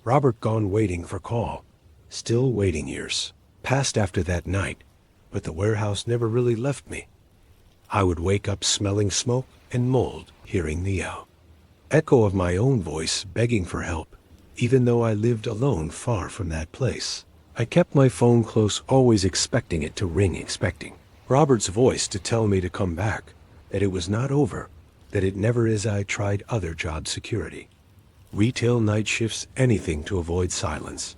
Robert gone. Waiting for call. Still waiting. Years passed after that night, but the warehouse never really left me. I would wake up smelling smoke and mold, hearing the echo of my own voice begging for help, even though I lived alone far from that place. I kept my phone close, always expecting it to ring, expecting Robert's voice to tell me to come back, that it was not over, that it never is. I tried other job: security, retail, night shifts, anything to avoid silence.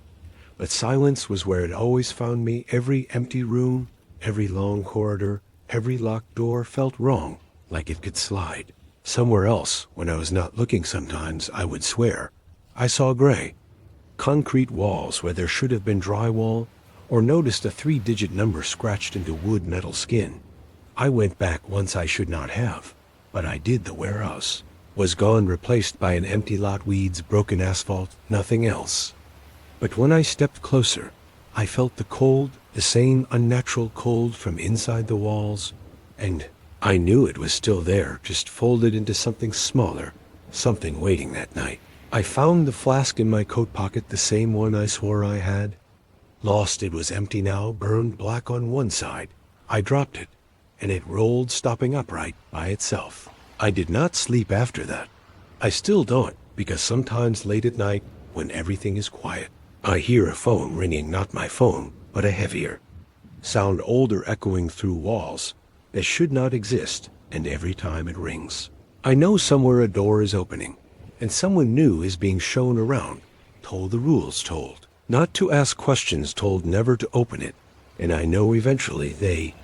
But silence was where it always found me. Every empty room, every long corridor, every locked door felt wrong, like it could slide somewhere else when I was not looking. Sometimes I would swear I saw gray concrete walls where there should have been drywall, or noticed a 3-digit number scratched into wood metal skin. I went back once. I should not have, but I did. The warehouse was gone, replaced by an empty lot. Weeds, broken asphalt, nothing else. But when I stepped closer, I felt the cold, the same unnatural cold from inside the walls, and I knew it was still there, just folded into something smaller, something waiting that night. I found the flask in my coat pocket, the same one I swore I had. Lost, it was empty now, burned black on one side. I dropped it, and it rolled, stopping upright by itself. I did not sleep after that. I still don't, because sometimes late at night, when everything is quiet, I hear a phone ringing, not my phone, but a heavier sound, older, echoing through walls that should not exist, and every time it rings, I know somewhere a door is opening, and someone new is being shown around, told the rules, told not to ask questions, told never to open it, and I know eventually they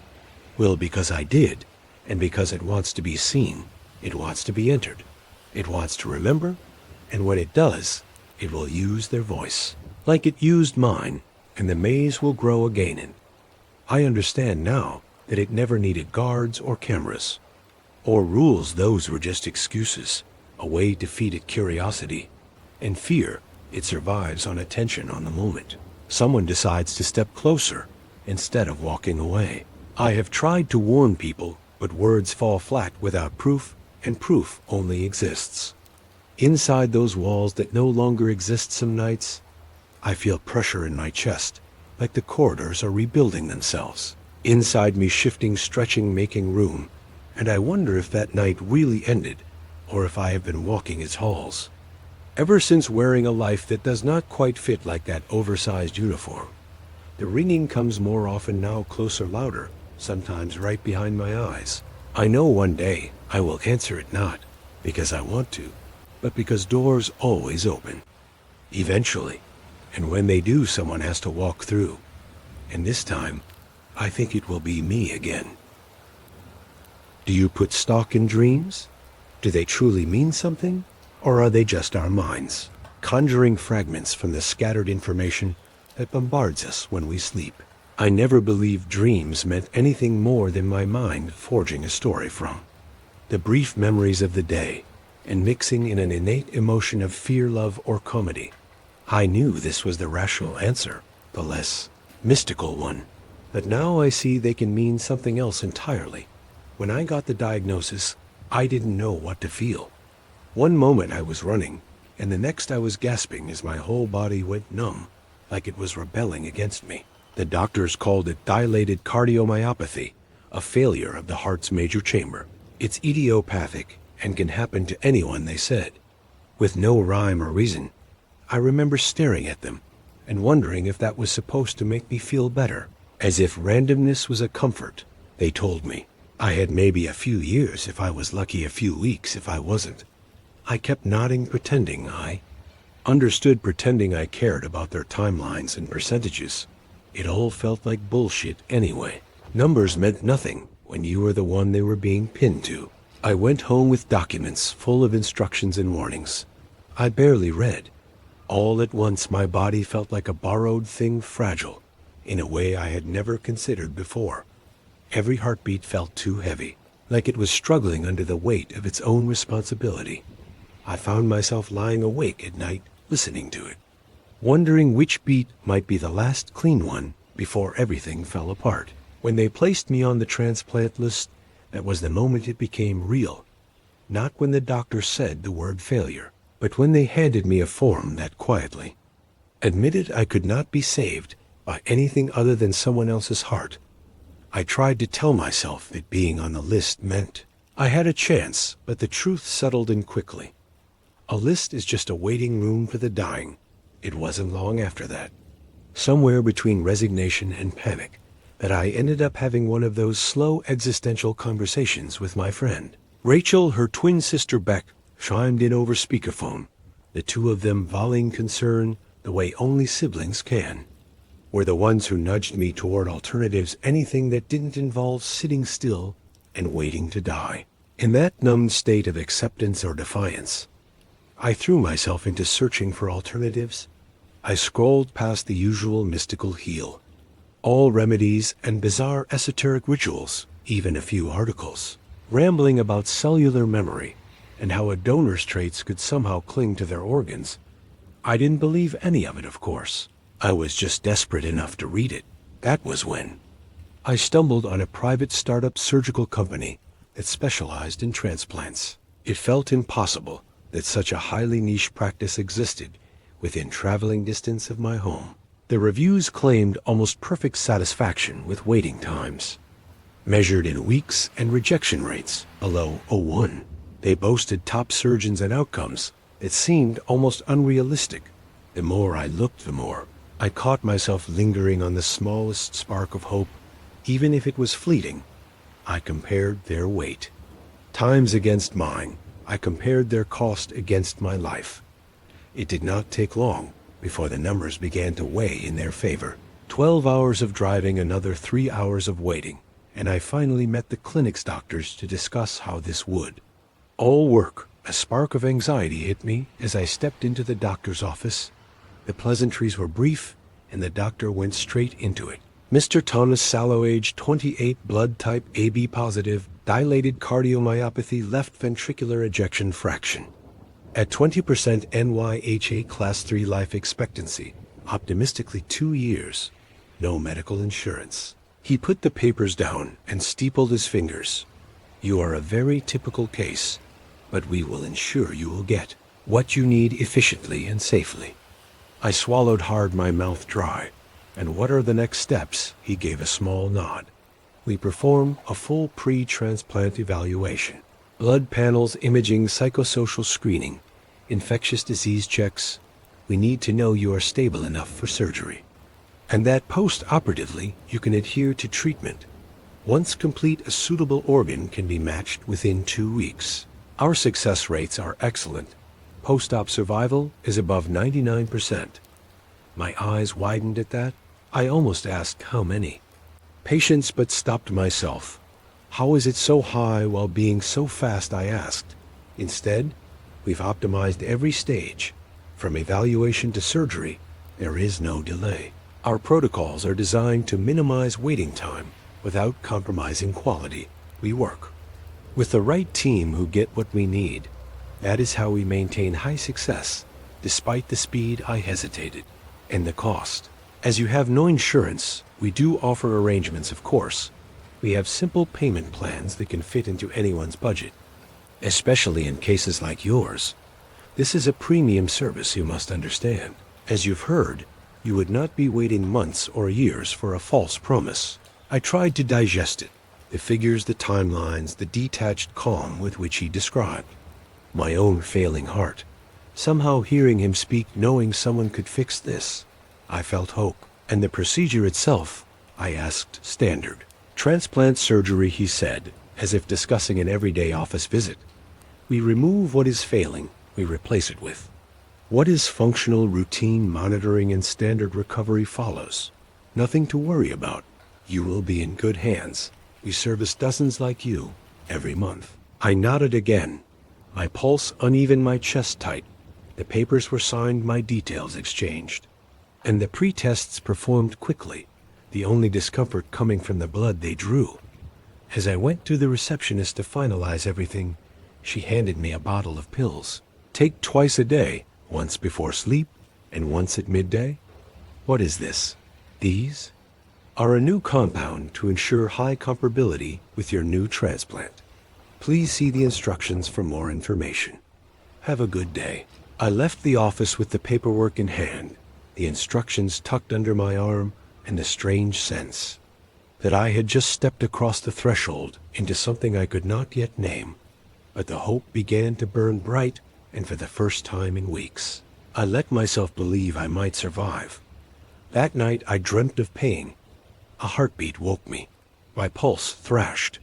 will, because I did, and because it wants to be seen, it wants to be entered, it wants to remember, and when it does, it will use their voice, like it used mine, and the maze will grow again. And I understand now that it never needed guards or cameras or rules. Those were just excuses, a way to feed it curiosity and fear. It survives on attention on the moment someone decides to step closer instead of walking away. I have tried to warn people, but words fall flat without proof, and proof only exists inside those walls that no longer exist. Some nights I feel pressure in my chest, like the corridors are rebuilding themselves inside me, shifting, stretching, making room, and I wonder if that night really ended, or if I have been walking its halls ever since, wearing a life that does not quite fit like that oversized uniform. The ringing comes more often now, closer, louder, sometimes right behind my eyes. I know one day I will answer it, not because I want to, but because doors always open eventually, and when they do, someone has to walk through, and this time I think it will be me again. Do you put stock in dreams? Do they truly mean something? Or are they just our minds, conjuring fragments from the scattered information that bombards us when we sleep? I never believed dreams meant anything more than my mind forging a story from the brief memories of the day and mixing in an innate emotion of fear, love, or comedy. I knew this was the rational answer, the less mystical one, but now I see they can mean something else entirely. When I got the diagnosis, I didn't know what to feel. One moment I was running, and the next I was gasping as my whole body went numb, like it was rebelling against me. The doctors called it dilated cardiomyopathy, a failure of the heart's major chamber. It's idiopathic and can happen to anyone, they said, with no rhyme or reason. I remember staring at them and wondering if that was supposed to make me feel better, as if randomness was a comfort. They told me I had maybe a few years if I was lucky, a few weeks if I wasn't. I kept nodding, pretending I understood, pretending I cared about their timelines and percentages. It all felt like bullshit anyway. Numbers meant nothing when you were the one they were being pinned to. I went home with documents full of instructions and warnings I barely read. All at once my body felt like a borrowed thing, fragile in a way I had never considered before. Every heartbeat felt too heavy, like it was struggling under the weight of its own responsibility. I found myself lying awake at night, listening to it, wondering which beat might be the last clean one before everything fell apart. When they placed me on the transplant list, that was the moment it became real. Not when the doctor said the word failure, but when they handed me a form that quietly admitted I could not be saved by anything other than someone else's heart. I tried to tell myself that being on the list meant I had a chance, but the truth settled in quickly. A list is just a waiting room for the dying. It wasn't long after that, somewhere between resignation and panic, that I ended up having one of those slow existential conversations with my friend. Rachel, her twin sister Beck, chimed in over speakerphone, the two of them volleying concern the way only siblings can. Were the ones who nudged me toward alternatives, anything that didn't involve sitting still and waiting to die. In that numbed state of acceptance or defiance, I threw myself into searching for alternatives. I scrolled past the usual mystical heal, all remedies and bizarre esoteric rituals, even a few articles, rambling about cellular memory and how a donor's traits could somehow cling to their organs. I didn't believe any of it, of course. I was just desperate enough to read it. That was when I stumbled on a private startup surgical company that specialized in transplants. It felt impossible that such a highly niche practice existed within traveling distance of my home. The reviews claimed almost perfect satisfaction with waiting times, measured in weeks, and rejection rates below 0.1. They boasted top surgeons and outcomes that seemed almost unrealistic. The more I looked, the more I caught myself lingering on the smallest spark of hope, even if it was fleeting. I compared their weight, times against mine. I compared their cost against my life. It did not take long before the numbers began to weigh in their favor. 12 hours of driving, another 3 hours of waiting, and I finally met the clinic's doctors to discuss how this would all work. A spark of anxiety hit me as I stepped into the doctor's office. The pleasantries were brief, and the doctor went straight into it. Mr. Thomas Sallow, age 28, blood type AB positive, dilated cardiomyopathy, left ventricular ejection fraction at 20%, NYHA class 3, life expectancy optimistically 2 years, no medical insurance. He put the papers down and steepled his fingers. You are a very typical case, but we will ensure you will get what you need efficiently and safely. I swallowed hard, my mouth dry. And what are the next steps? He gave a small nod. We perform a full pre-transplant evaluation. Blood panels, imaging, psychosocial screening, infectious disease checks. We need to know you are stable enough for surgery, and that post-operatively you can adhere to treatment. Once complete, a suitable organ can be matched within 2 weeks. Our success rates are excellent. Post-op survival is above 99%. My eyes widened at that. I almost asked how many patients, but stopped myself. How is it so high while being so fast? I asked. Instead, we've optimized every stage. From evaluation to surgery, there is no delay. Our protocols are designed to minimize waiting time without compromising quality. We work with the right team who get what we need. That is how we maintain high success, despite the speed. I hesitated. And the cost. As you have no insurance, we do offer arrangements, of course. We have simple payment plans that can fit into anyone's budget, especially in cases like yours. This is a premium service, you must understand. As you've heard, you would not be waiting months or years for a false promise. I tried to digest it, the figures, the timelines, the detached calm with which he described my own failing heart. Somehow hearing him speak, knowing someone could fix this, I felt hope. And the procedure itself, I asked. Standard transplant surgery, he said, as if discussing an everyday office visit. We remove what is failing, we replace it with what is functional. Routine monitoring and standard recovery follows. Nothing to worry about. You will be in good hands. We service dozens like you every month. I nodded again, my pulse uneven, my chest tight. The papers were signed, my details exchanged, and the pre-tests performed quickly, the only discomfort coming from the blood they drew. As I went to the receptionist to finalize everything, she handed me a bottle of pills. Take twice a day, once before sleep and once at midday. What is this? These are a new compound to ensure high comparability with your new transplant. Please see the instructions for more information. Have a good day. I left the office with the paperwork in hand, the instructions tucked under my arm, and the strange sense that I had just stepped across the threshold into something I could not yet name. But the hope began to burn bright, and for the first time in weeks, I let myself believe I might survive. That night I dreamt of pain. A heartbeat woke me. My pulse thrashed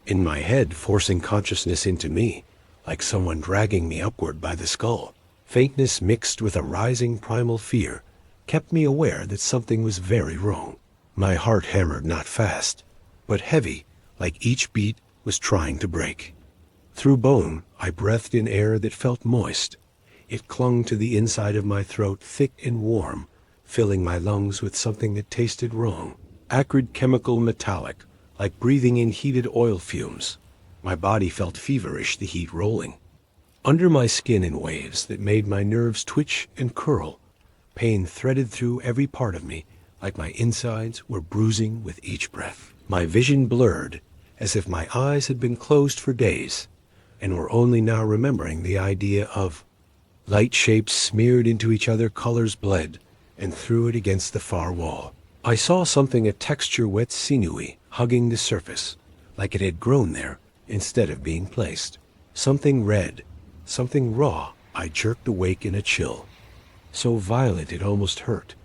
in my head, forcing consciousness into me, like someone dragging me upward by the skull. Faintness mixed with a rising primal fear kept me aware that something was very wrong. My heart hammered, not fast, but heavy, like each beat was trying to break. Through bone, I breathed in air that felt moist. It clung to the inside of my throat, thick and warm, filling my lungs with something that tasted wrong. Acrid, chemical, metallic, like breathing in heated oil fumes. My body felt feverish, the heat rolling under my skin in waves that made my nerves twitch and curl. Pain threaded through every part of me, like my insides were bruising with each breath. My vision blurred, as if my eyes had been closed for days. and were only now remembering the idea of light shapes smeared into each other, colors bled, and threw it against the far wall. I saw something, a texture wet, sinewy, hugging the surface, like it had grown there instead of being placed. Something red, something raw. I jerked awake in a chill, so violent it almost hurt.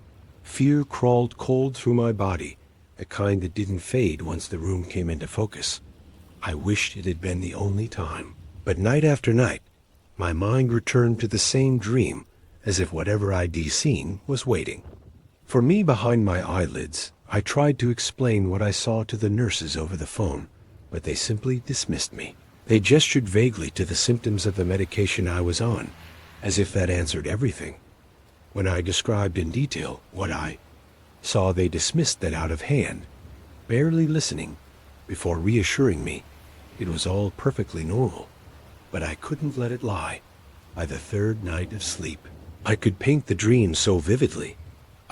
Fear crawled cold through my body, the kind that didn't fade once the room came into focus. I wished it had been the only time. But night after night, my mind returned to the same dream, as if whatever I'd seen was waiting for me behind my eyelids. I tried to explain what I saw to the nurses over the phone, but they simply dismissed me. They gestured vaguely to the symptoms of the medication I was on, as if that answered everything. When I described in detail what I saw, they dismissed that out of hand, barely listening, before reassuring me it was all perfectly normal. But I couldn't let it lie. By the third night of sleep, I could paint the dream so vividly.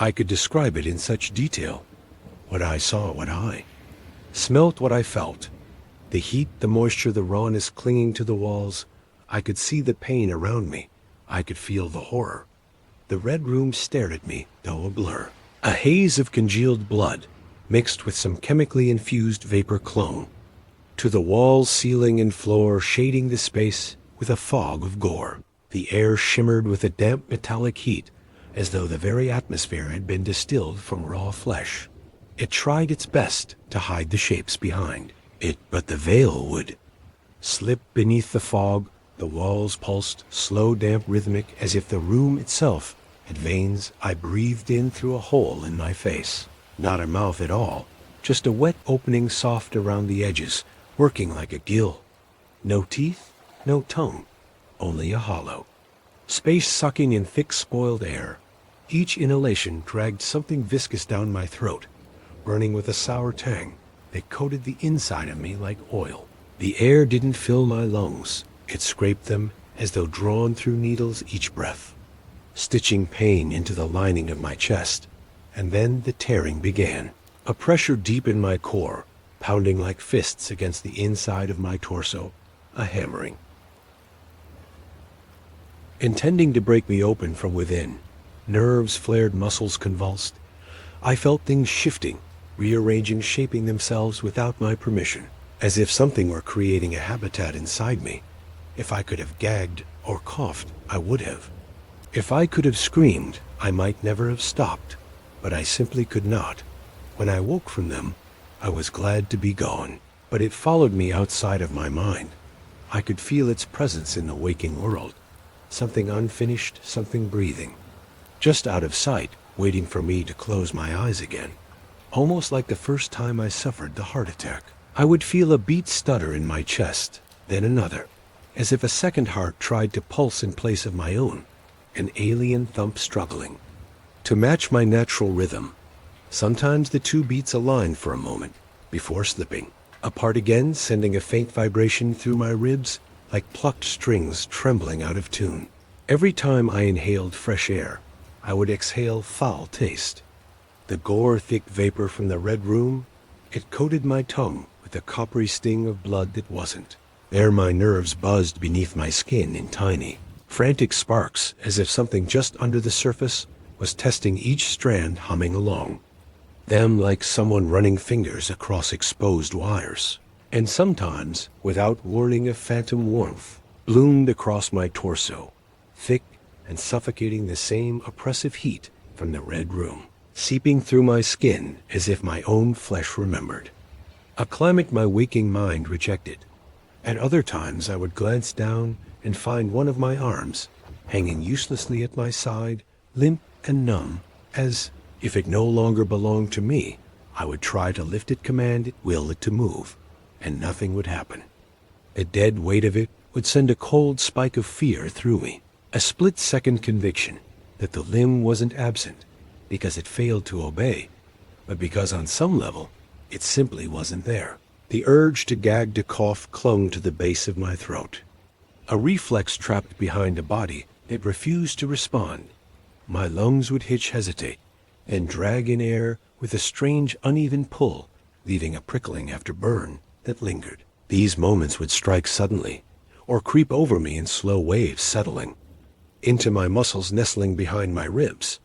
I could describe it in such detail. What I saw, what I smelt, what I felt. The heat, the moisture, the rawness clinging to the walls. I could see the pain around me. I could feel the horror. The red room stared at me, though a blur. A haze of congealed blood, mixed with some chemically infused vapor, clung to the walls, ceiling, and floor, shading the space with a fog of gore. The air shimmered with a damp metallic heat, as though the very atmosphere had been distilled from raw flesh. It tried its best to hide the shapes behind it, but the veil would slip beneath the fog. The walls pulsed, slow, damp, rhythmic, as if the room itself had veins I breathed in through a hole in my face. Not a mouth at all, just a wet opening, soft around the edges, working like a gill. No teeth, no tongue, only a hollow space sucking in thick, spoiled air. Each inhalation dragged something viscous down my throat, burning with a sour tang that coated the inside of me like oil. The air didn't fill my lungs. It scraped them as though drawn through needles each breath, stitching pain into the lining of my chest. And then the tearing began, a pressure deep in my core, pounding like fists against the inside of my torso, a hammering, intending to break me open from within. Nerves flared, muscles convulsed. I felt things shifting, rearranging, shaping themselves without my permission, as if something were creating a habitat inside me. If I could have gagged or coughed, I would have. If I could have screamed, I might never have stopped, but I simply could not. When I woke from them, I was glad to be gone, but it followed me outside of my mind. I could feel its presence in the waking world, something unfinished, something breathing, just out of sight, waiting for me to close my eyes again. Almost like the first time I suffered the heart attack. I would feel a beat stutter in my chest, then another, as if a second heart tried to pulse in place of my own, an alien thump struggling to match my natural rhythm. Sometimes the two beats aligned for a moment, before slipping apart again, sending a faint vibration through my ribs, like plucked strings trembling out of tune. Every time I inhaled fresh air, I would exhale foul taste. The gore, thick vapor from the red room, it coated my tongue with a coppery sting of blood that wasn't. There my nerves buzzed beneath my skin in tiny, frantic sparks, as if something just under the surface was testing each strand, humming along. Them like someone running fingers across exposed wires. And sometimes, without warning, a phantom warmth bloomed across my torso, thick and suffocating, the same oppressive heat from the red room, seeping through my skin as if my own flesh remembered. A climate my waking mind rejected. At other times I would glance down and find one of my arms hanging uselessly at my side, limp and numb, as if it no longer belonged to me. I would try to lift it, command it, will it to move, and nothing would happen. A dead weight of it would send a cold spike of fear through me, a split-second conviction that the limb wasn't absent because it failed to obey, but because on some level it simply wasn't there. The urge to gag, to cough, clung to the base of my throat, a reflex trapped behind a body that refused to respond. My lungs would hitch, hesitate, and drag in air with a strange uneven pull, leaving a prickling after burn that lingered. These moments would strike suddenly, or creep over me in slow waves settling into my muscles nestling behind my ribs.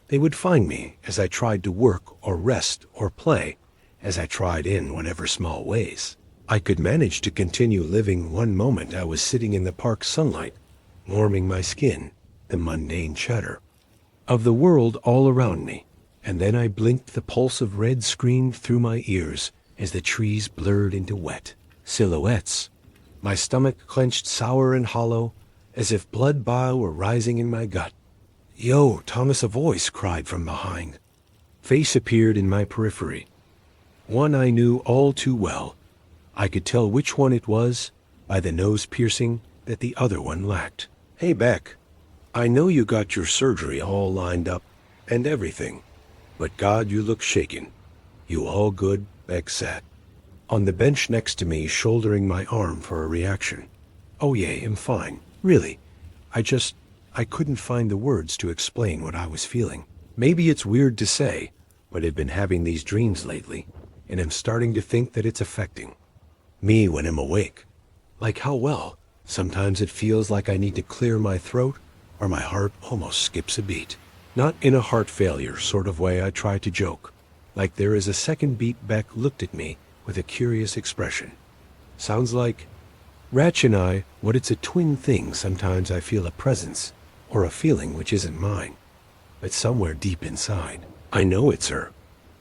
They would find me as I tried to work or rest or play, as I tried in whatever small ways I could manage to continue living. One moment I was sitting in the park sunlight, warming my skin, the mundane chatter of the world all around me, and then I blinked. The pulse of red screamed through my ears as the trees blurred into wet silhouettes. My stomach clenched sour and hollow, as if blood bile were rising in my gut. "Yo, Thomas," a voice cried from behind. Face appeared in my periphery. One I knew all too well. I could tell which one it was by the nose piercing that the other one lacked. "Hey, Beck. I know you got your surgery all lined up and everything, but God, you look shaken. You all good?" Beck sat on the bench next to me, shouldering my arm for a reaction. "Oh yeah, I'm fine. Really. I couldn't find the words to explain what I was feeling. Maybe it's weird to say, but I've been having these dreams lately, and I'm starting to think that it's affecting me when I'm awake. Like how well, sometimes it feels like I need to clear my throat, or my heart almost skips a beat. Not in a heart failure sort of way," I tried to joke. "Like there is a second beat." Beck looked at me with a curious expression. "Sounds like Ratch and I, what it's a twin thing. Sometimes I feel a presence, or a feeling which isn't mine, but somewhere deep inside, I know it's her.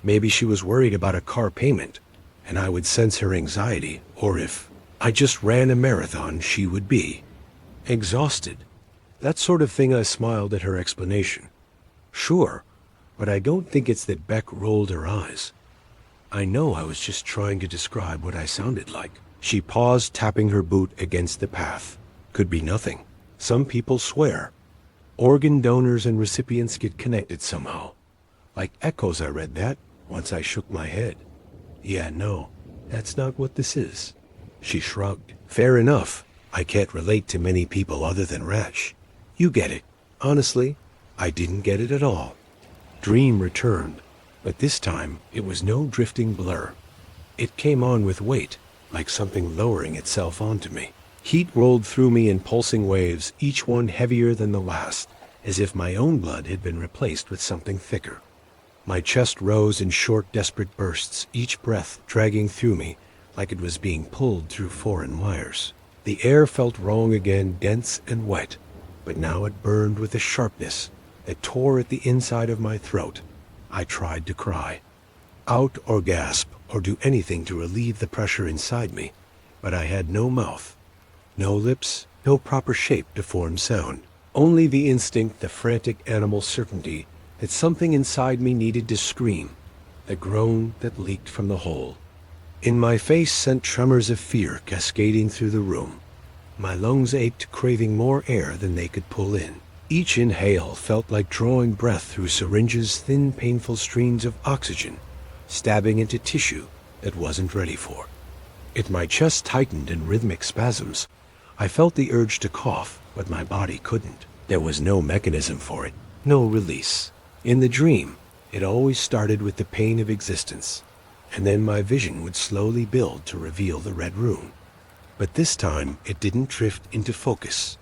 Maybe she was worried about a car payment, and I would sense her anxiety, or if I just ran a marathon, she would be exhausted. That sort of thing." I smiled at her explanation. "Sure, but I don't think it's that." Beck rolled her eyes. "I know, I was just trying to describe what I sounded like." She paused, tapping her boot against the path. "Could be nothing. Some people swear organ donors and recipients get connected somehow. Like echoes." I read that once. I shook my head. "Yeah, no, that's not what this is." She shrugged. "Fair enough. I can't relate to many people other than Ratch. You get it." Honestly, I didn't get it at all. Dream returned, but this time it was no drifting blur. It came on with weight, like something lowering itself onto me. Heat rolled through me in pulsing waves, each one heavier than the last, as if my own blood had been replaced with something thicker. My chest rose in short, desperate bursts, each breath dragging through me like it was being pulled through foreign wires. The air felt wrong again, dense and wet, but now it burned with a sharpness that tore at the inside of my throat. I tried to cry out or gasp or do anything to relieve the pressure inside me, but I had no mouth, no lips, no proper shape to form sound. Only the instinct, the frantic animal certainty that something inside me needed to scream, the groan that leaked from the hole in my face sent tremors of fear cascading through the room. My lungs ached, craving more air than they could pull in. Each inhale felt like drawing breath through syringes, thin, painful streams of oxygen, stabbing into tissue that wasn't ready for it. My chest tightened in rhythmic spasms. I felt the urge to cough, but my body couldn't. There was no mechanism for it, no release. In the dream, it always started with the pain of existence, and then my vision would slowly build to reveal the red rune. But this time, it didn't drift into focus.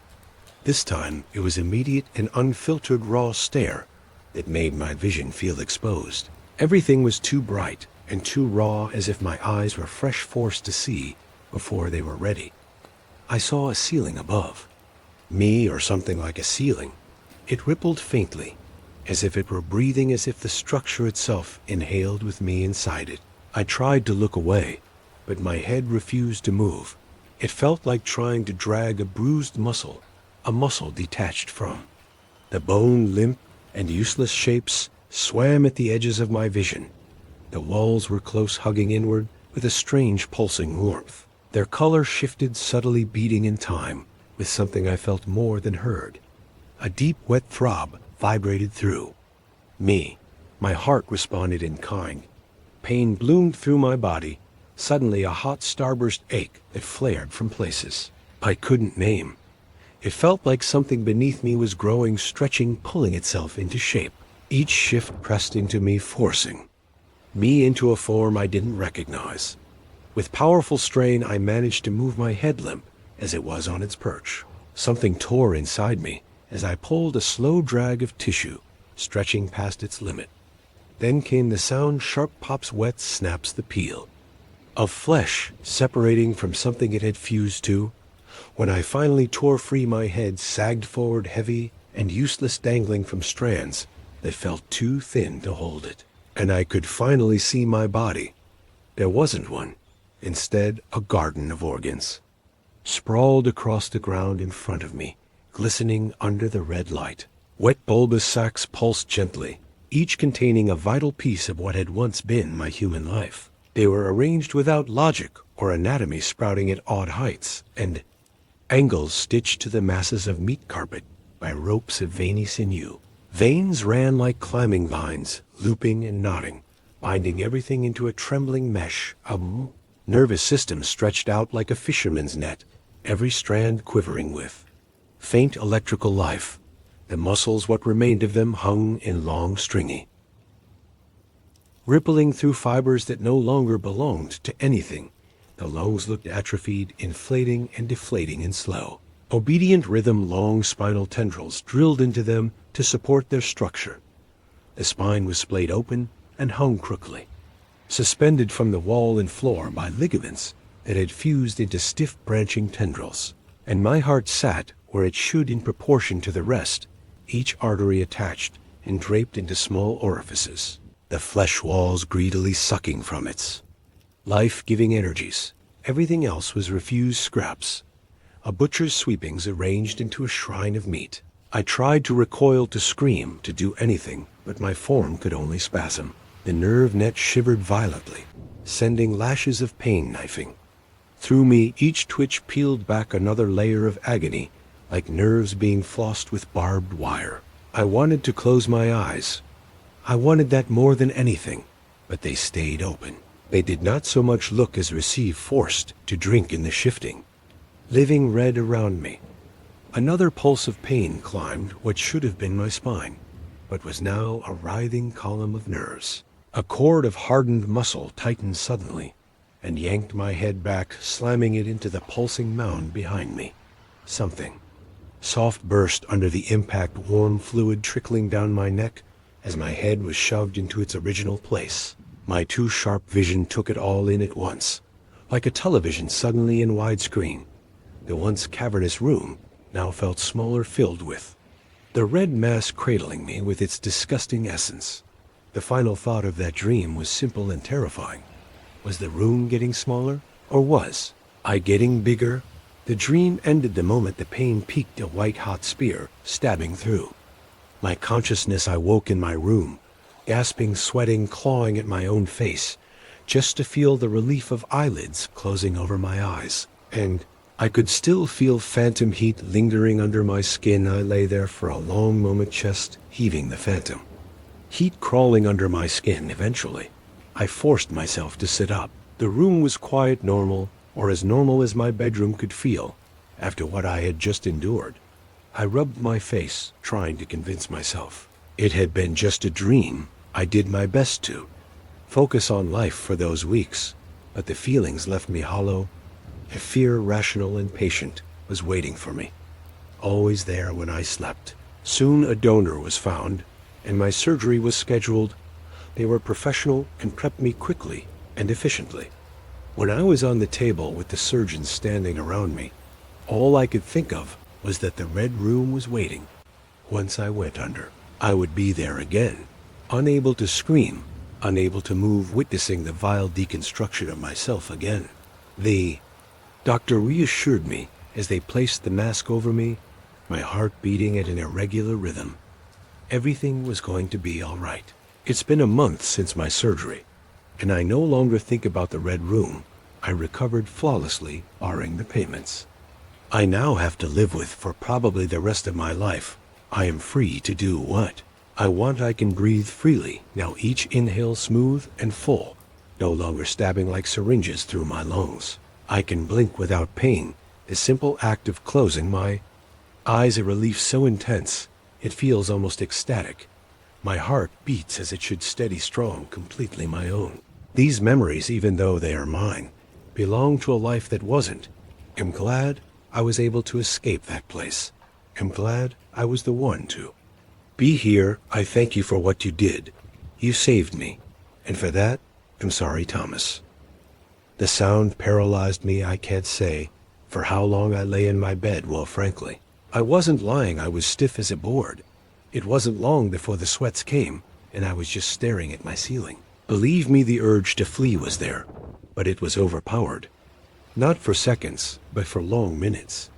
This time, it was immediate and unfiltered raw stare that made my vision feel exposed. Everything was too bright and too raw, as if my eyes were fresh forced to see before they were ready. I saw a ceiling above me, or something like a ceiling. It rippled faintly, as if it were breathing, as if the structure itself inhaled with me inside it. I tried to look away, but my head refused to move. It felt like trying to drag a bruised muscle, a muscle detached from the bone. Limp and useless shapes swam at the edges of my vision. The walls were close, hugging inward with a strange pulsing warmth. Their color shifted, subtly beating in time with something I felt more than heard. A deep, wet throb vibrated through me. My heart responded in kind. Pain bloomed through my body, suddenly a hot starburst ache that flared from places I couldn't name. It felt like something beneath me was growing, stretching, pulling itself into shape. Each shift pressed into me, forcing me into a form I didn't recognize. With powerful strain, I managed to move my head limp as it was on its perch. Something tore inside me as I pulled a slow drag of tissue, stretching past its limit. Then came the sound sharp pops wet snaps the peel, of flesh separating from something it had fused to. When I finally tore free, my head sagged forward heavy and useless, dangling from strands that felt too thin to hold it. And I could finally see my body. There wasn't one. Instead, a garden of organs, sprawled across the ground in front of me, glistening under the red light. Wet bulbous sacs pulsed gently, each containing a vital piece of what had once been my human life. They were arranged without logic or anatomy, sprouting at odd heights and angles stitched to the masses of meat carpet by ropes of veiny sinew. Veins ran like climbing vines, looping and knotting, binding everything into a trembling mesh. A nervous system stretched out like a fisherman's net, every strand quivering with faint electrical life. The muscles, what remained of them, hung in long stringy, rippling through fibers that no longer belonged to anything. The lungs looked atrophied, inflating and deflating in slow, obedient rhythm. Long spinal tendrils drilled into them to support their structure. The spine was splayed open and hung crookedly, suspended from the wall and floor by ligaments that had fused into stiff branching tendrils. And my heart sat where it should in proportion to the rest, each artery attached and draped into small orifices, the flesh walls greedily sucking from its life-giving energies. Everything else was refused scraps, a butcher's sweepings arranged into a shrine of meat. I tried to recoil, to scream, to do anything, but my form could only spasm. The nerve net shivered violently, sending lashes of pain knifing through me. Each twitch peeled back another layer of agony, like nerves being flossed with barbed wire. I wanted to close my eyes. I wanted that more than anything, but they stayed open. They did not so much look as receive, forced to drink in the shifting, living red around me. Another pulse of pain climbed what should have been my spine, but was now a writhing column of nerves. A cord of hardened muscle tightened suddenly and yanked my head back, slamming it into the pulsing mound behind me. Something soft burst under the impact, warm fluid trickling down my neck as my head was shoved into its original place. My too sharp vision took it all in at once, like a television suddenly in widescreen. The once cavernous room now felt smaller, filled with the red mass cradling me with its disgusting essence. The final thought of that dream was simple and terrifying. Was the room getting smaller, or was I getting bigger? The dream ended the moment the pain peaked, a white-hot spear stabbing through my consciousness. I woke in my room, gasping, sweating, clawing at my own face, just to feel the relief of eyelids closing over my eyes. And I could still feel phantom heat lingering under my skin. I lay there for a long moment, chest heaving, the phantom heat crawling under my skin. Eventually, I forced myself to sit up. The room was quiet, normal, or as normal as my bedroom could feel after what I had just endured. I rubbed my face, trying to convince myself it had been just a dream. I did my best to focus on life for those weeks, but the feelings left me hollow. A fear, rational and patient, was waiting for me, always there when I slept. Soon a donor was found, and my surgery was scheduled. They were professional and prepped me quickly and efficiently. When I was on the table with the surgeons standing around me, all I could think of was that the red room was waiting. Once I went under, I would be there again, unable to scream, unable to move, witnessing the vile deconstruction of myself again. The doctor reassured me as they placed the mask over me, my heart beating at an irregular rhythm. Everything was going to be all right. It's been a month since my surgery, and I no longer think about the red room. I recovered flawlessly, barring the payments I now have to live with for probably the rest of my life. I am free to do what I want. I can breathe freely, now each inhale smooth and full, no longer stabbing like syringes through my lungs. I can blink without pain, the simple act of closing my eyes, a relief so intense, it feels almost ecstatic. My heart beats as it should, steady, strong, completely my own. These memories, even though they are mine, belong to a life that wasn't. Am glad I was able to escape that place. I'm glad I was the one to be here. I thank you for what you did. You saved me, and for that, I'm sorry, Thomas. The sound paralyzed me. I can't say for how long I lay in my bed. Well, frankly, I wasn't lying. I was stiff as a board. It wasn't long before the sweats came, and I was just staring at my ceiling. Believe me, the urge to flee was there, but it was overpowered. Not for seconds, but for long minutes.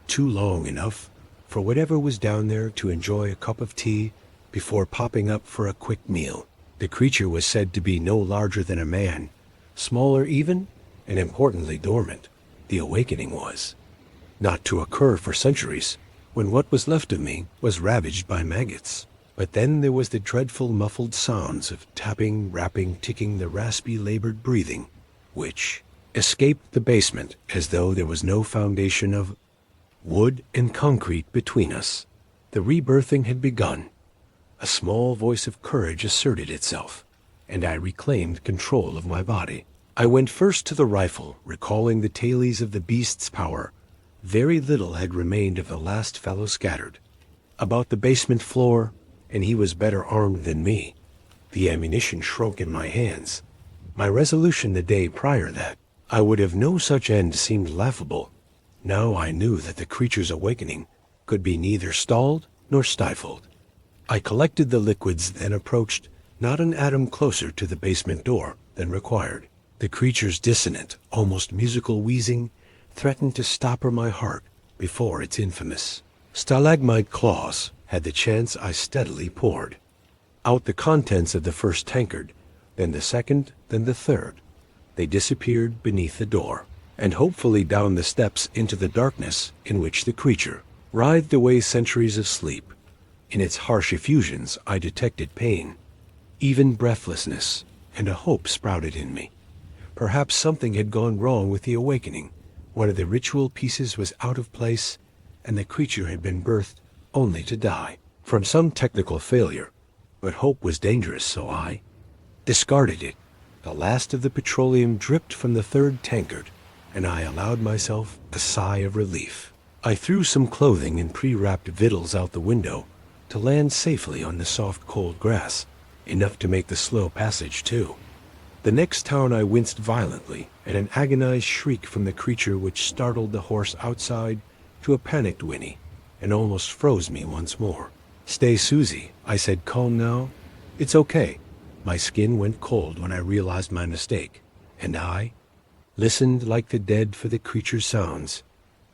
Too long enough for whatever was down there to enjoy a cup of tea before popping up for a quick meal. The creature was said to be no larger than a man, smaller even, and importantly dormant. The awakening was not to occur for centuries, when what was left of me was ravaged by maggots. But then there was the dreadful muffled sounds of tapping, rapping, ticking, the raspy, labored breathing, which escaped the basement as though there was no foundation of wood and concrete between us. The rebirthing had begun. A small voice of courage asserted itself, and I reclaimed control of my body. I went first to the rifle, recalling the tales of the beast's power. Very little had remained of the last fellow scattered about the basement floor, and he was better armed than me. The ammunition shrunk in my hands. My resolution the day prior that I would have no such end seemed laughable. Now I knew that the creature's awakening could be neither stalled nor stifled. I collected the liquids, then approached not an atom closer to the basement door than required. The creature's dissonant, almost musical wheezing threatened to stopper my heart before its infamous stalagmite claws had the chance. I steadily poured out the contents of the first tankard, then the second, then the third. They disappeared beneath the door, and hopefully down the steps into the darkness in which the creature writhed away centuries of sleep. In its harsh effusions I detected pain, even breathlessness, and a hope sprouted in me. Perhaps something had gone wrong with the awakening. One of the ritual pieces was out of place, and the creature had been birthed only to die from some technical failure. But hope was dangerous, so I discarded it. The last of the petroleum dripped from the third tankard, and I allowed myself a sigh of relief. I threw some clothing and pre-wrapped victuals out the window to land safely on the soft, cold grass, enough to make the slow passage, too. The next town I winced violently at an agonized shriek from the creature which startled the horse outside to a panicked whinny and almost froze me once more. "Stay, Susie," I said, calm now. "It's okay." My skin went cold when I realized my mistake, and I listened like the dead for the creature's sounds.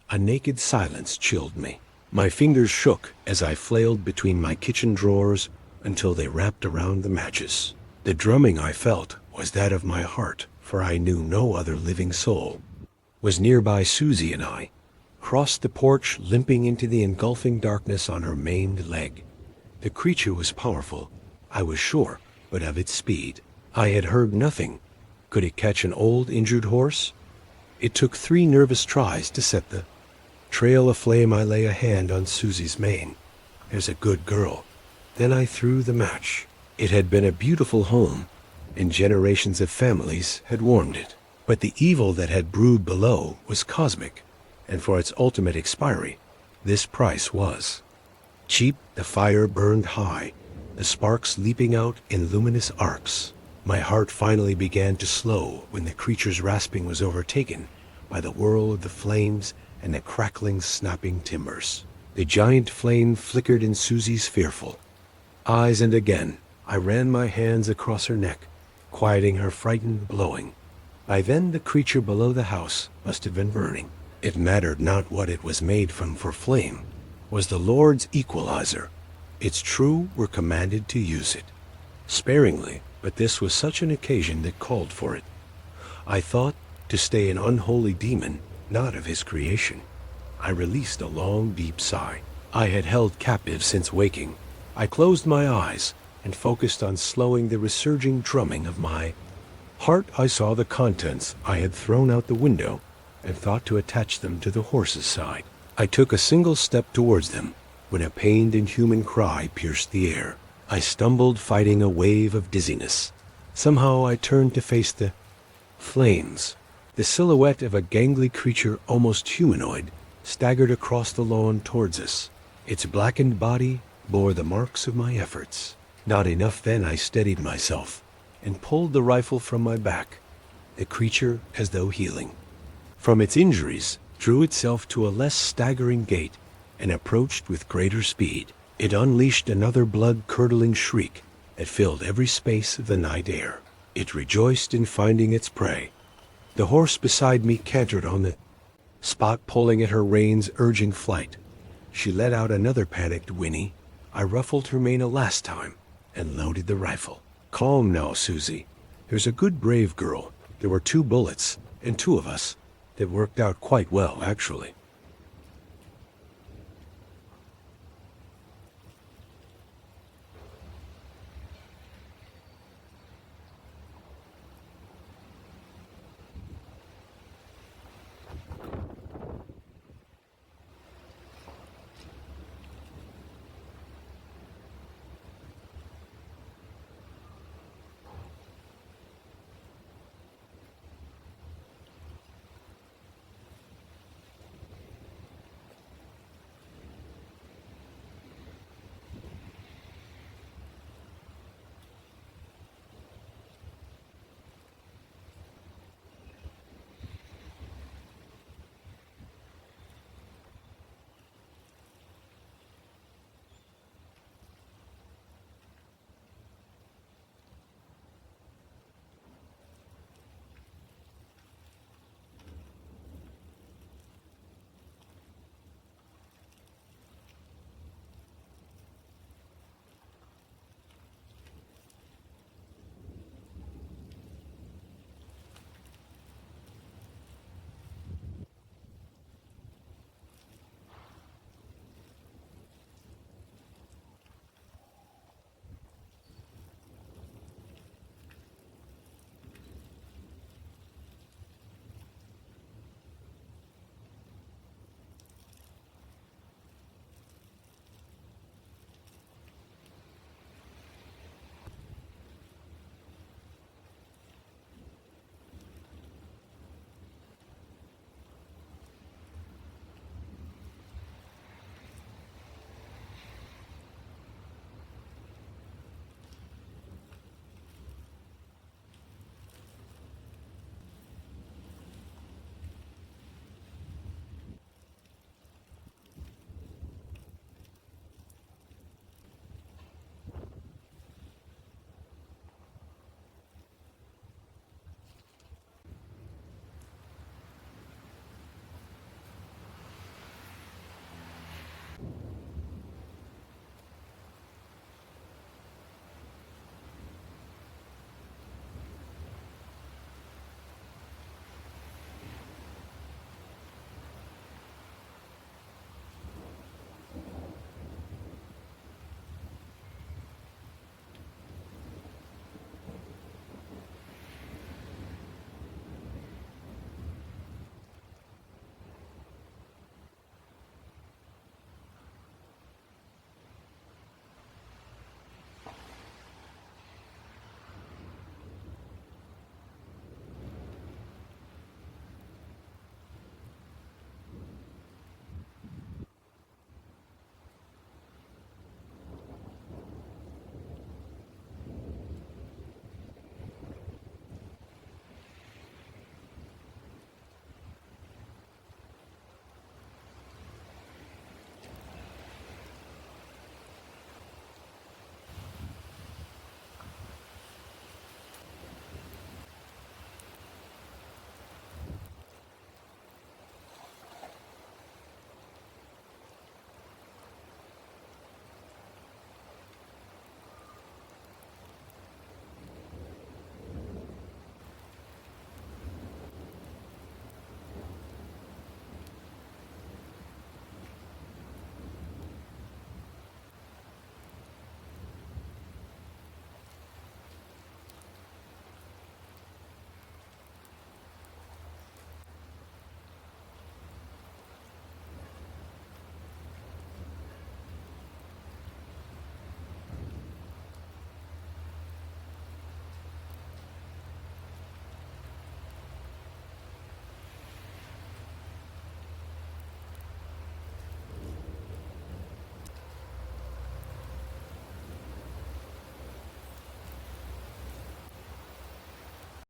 A naked silence chilled me. My fingers shook as I flailed between my kitchen drawers until they wrapped around the matches. The drumming I felt was that of my heart, for I knew no other living soul was nearby. Susie and I crossed the porch, limping into the engulfing darkness on her maimed leg. The creature was powerful, I was sure, but of its speed I had heard nothing. Could it catch an old, injured horse? It took 3 nervous tries to set the trail aflame. I lay a hand on Susie's mane. "There's a good girl." Then I threw the match. It had been a beautiful home, and generations of families had warmed it. But the evil that had brewed below was cosmic, and for its ultimate expiry, this price was cheap. The fire burned high, the sparks leaping out in luminous arcs. My heart finally began to slow when the creature's rasping was overtaken by the whirl of the flames and the crackling, snapping timbers. The giant flame flickered in Susie's fearful eyes, and again I ran my hands across her neck, quieting her frightened blowing. By then the creature below the house must have been burning. It mattered not what it was made from, for flame was the Lord's equalizer. Its true were commanded to use it sparingly, but this was such an occasion that called for it. I thought to stay an unholy demon, not of his creation. I released a long, deep sigh. I had held captive since waking. I closed my eyes and focused on slowing the resurging drumming of my heart. I saw the contents I had thrown out the window and thought to attach them to the horse's side. I took a single step towards them when a pained, inhuman cry pierced the air. I stumbled, fighting a wave of dizziness. Somehow I turned to face the flames. The silhouette of a gangly creature, almost humanoid, staggered across the lawn towards us. Its blackened body bore the marks of my efforts. Not enough then, I steadied myself and pulled the rifle from my back. The creature, as though healing from its injuries, drew itself to a less staggering gait and approached with greater speed. It unleashed another blood-curdling shriek that filled every space of the night air. It rejoiced in finding its prey. The horse beside me cantered on the spot, pulling at her reins, urging flight. She let out another panicked whinny. I ruffled her mane a last time and loaded the rifle. Calm now, Susie. There's a good brave girl. There were 2 bullets, and 2 of us. That worked out quite well, actually.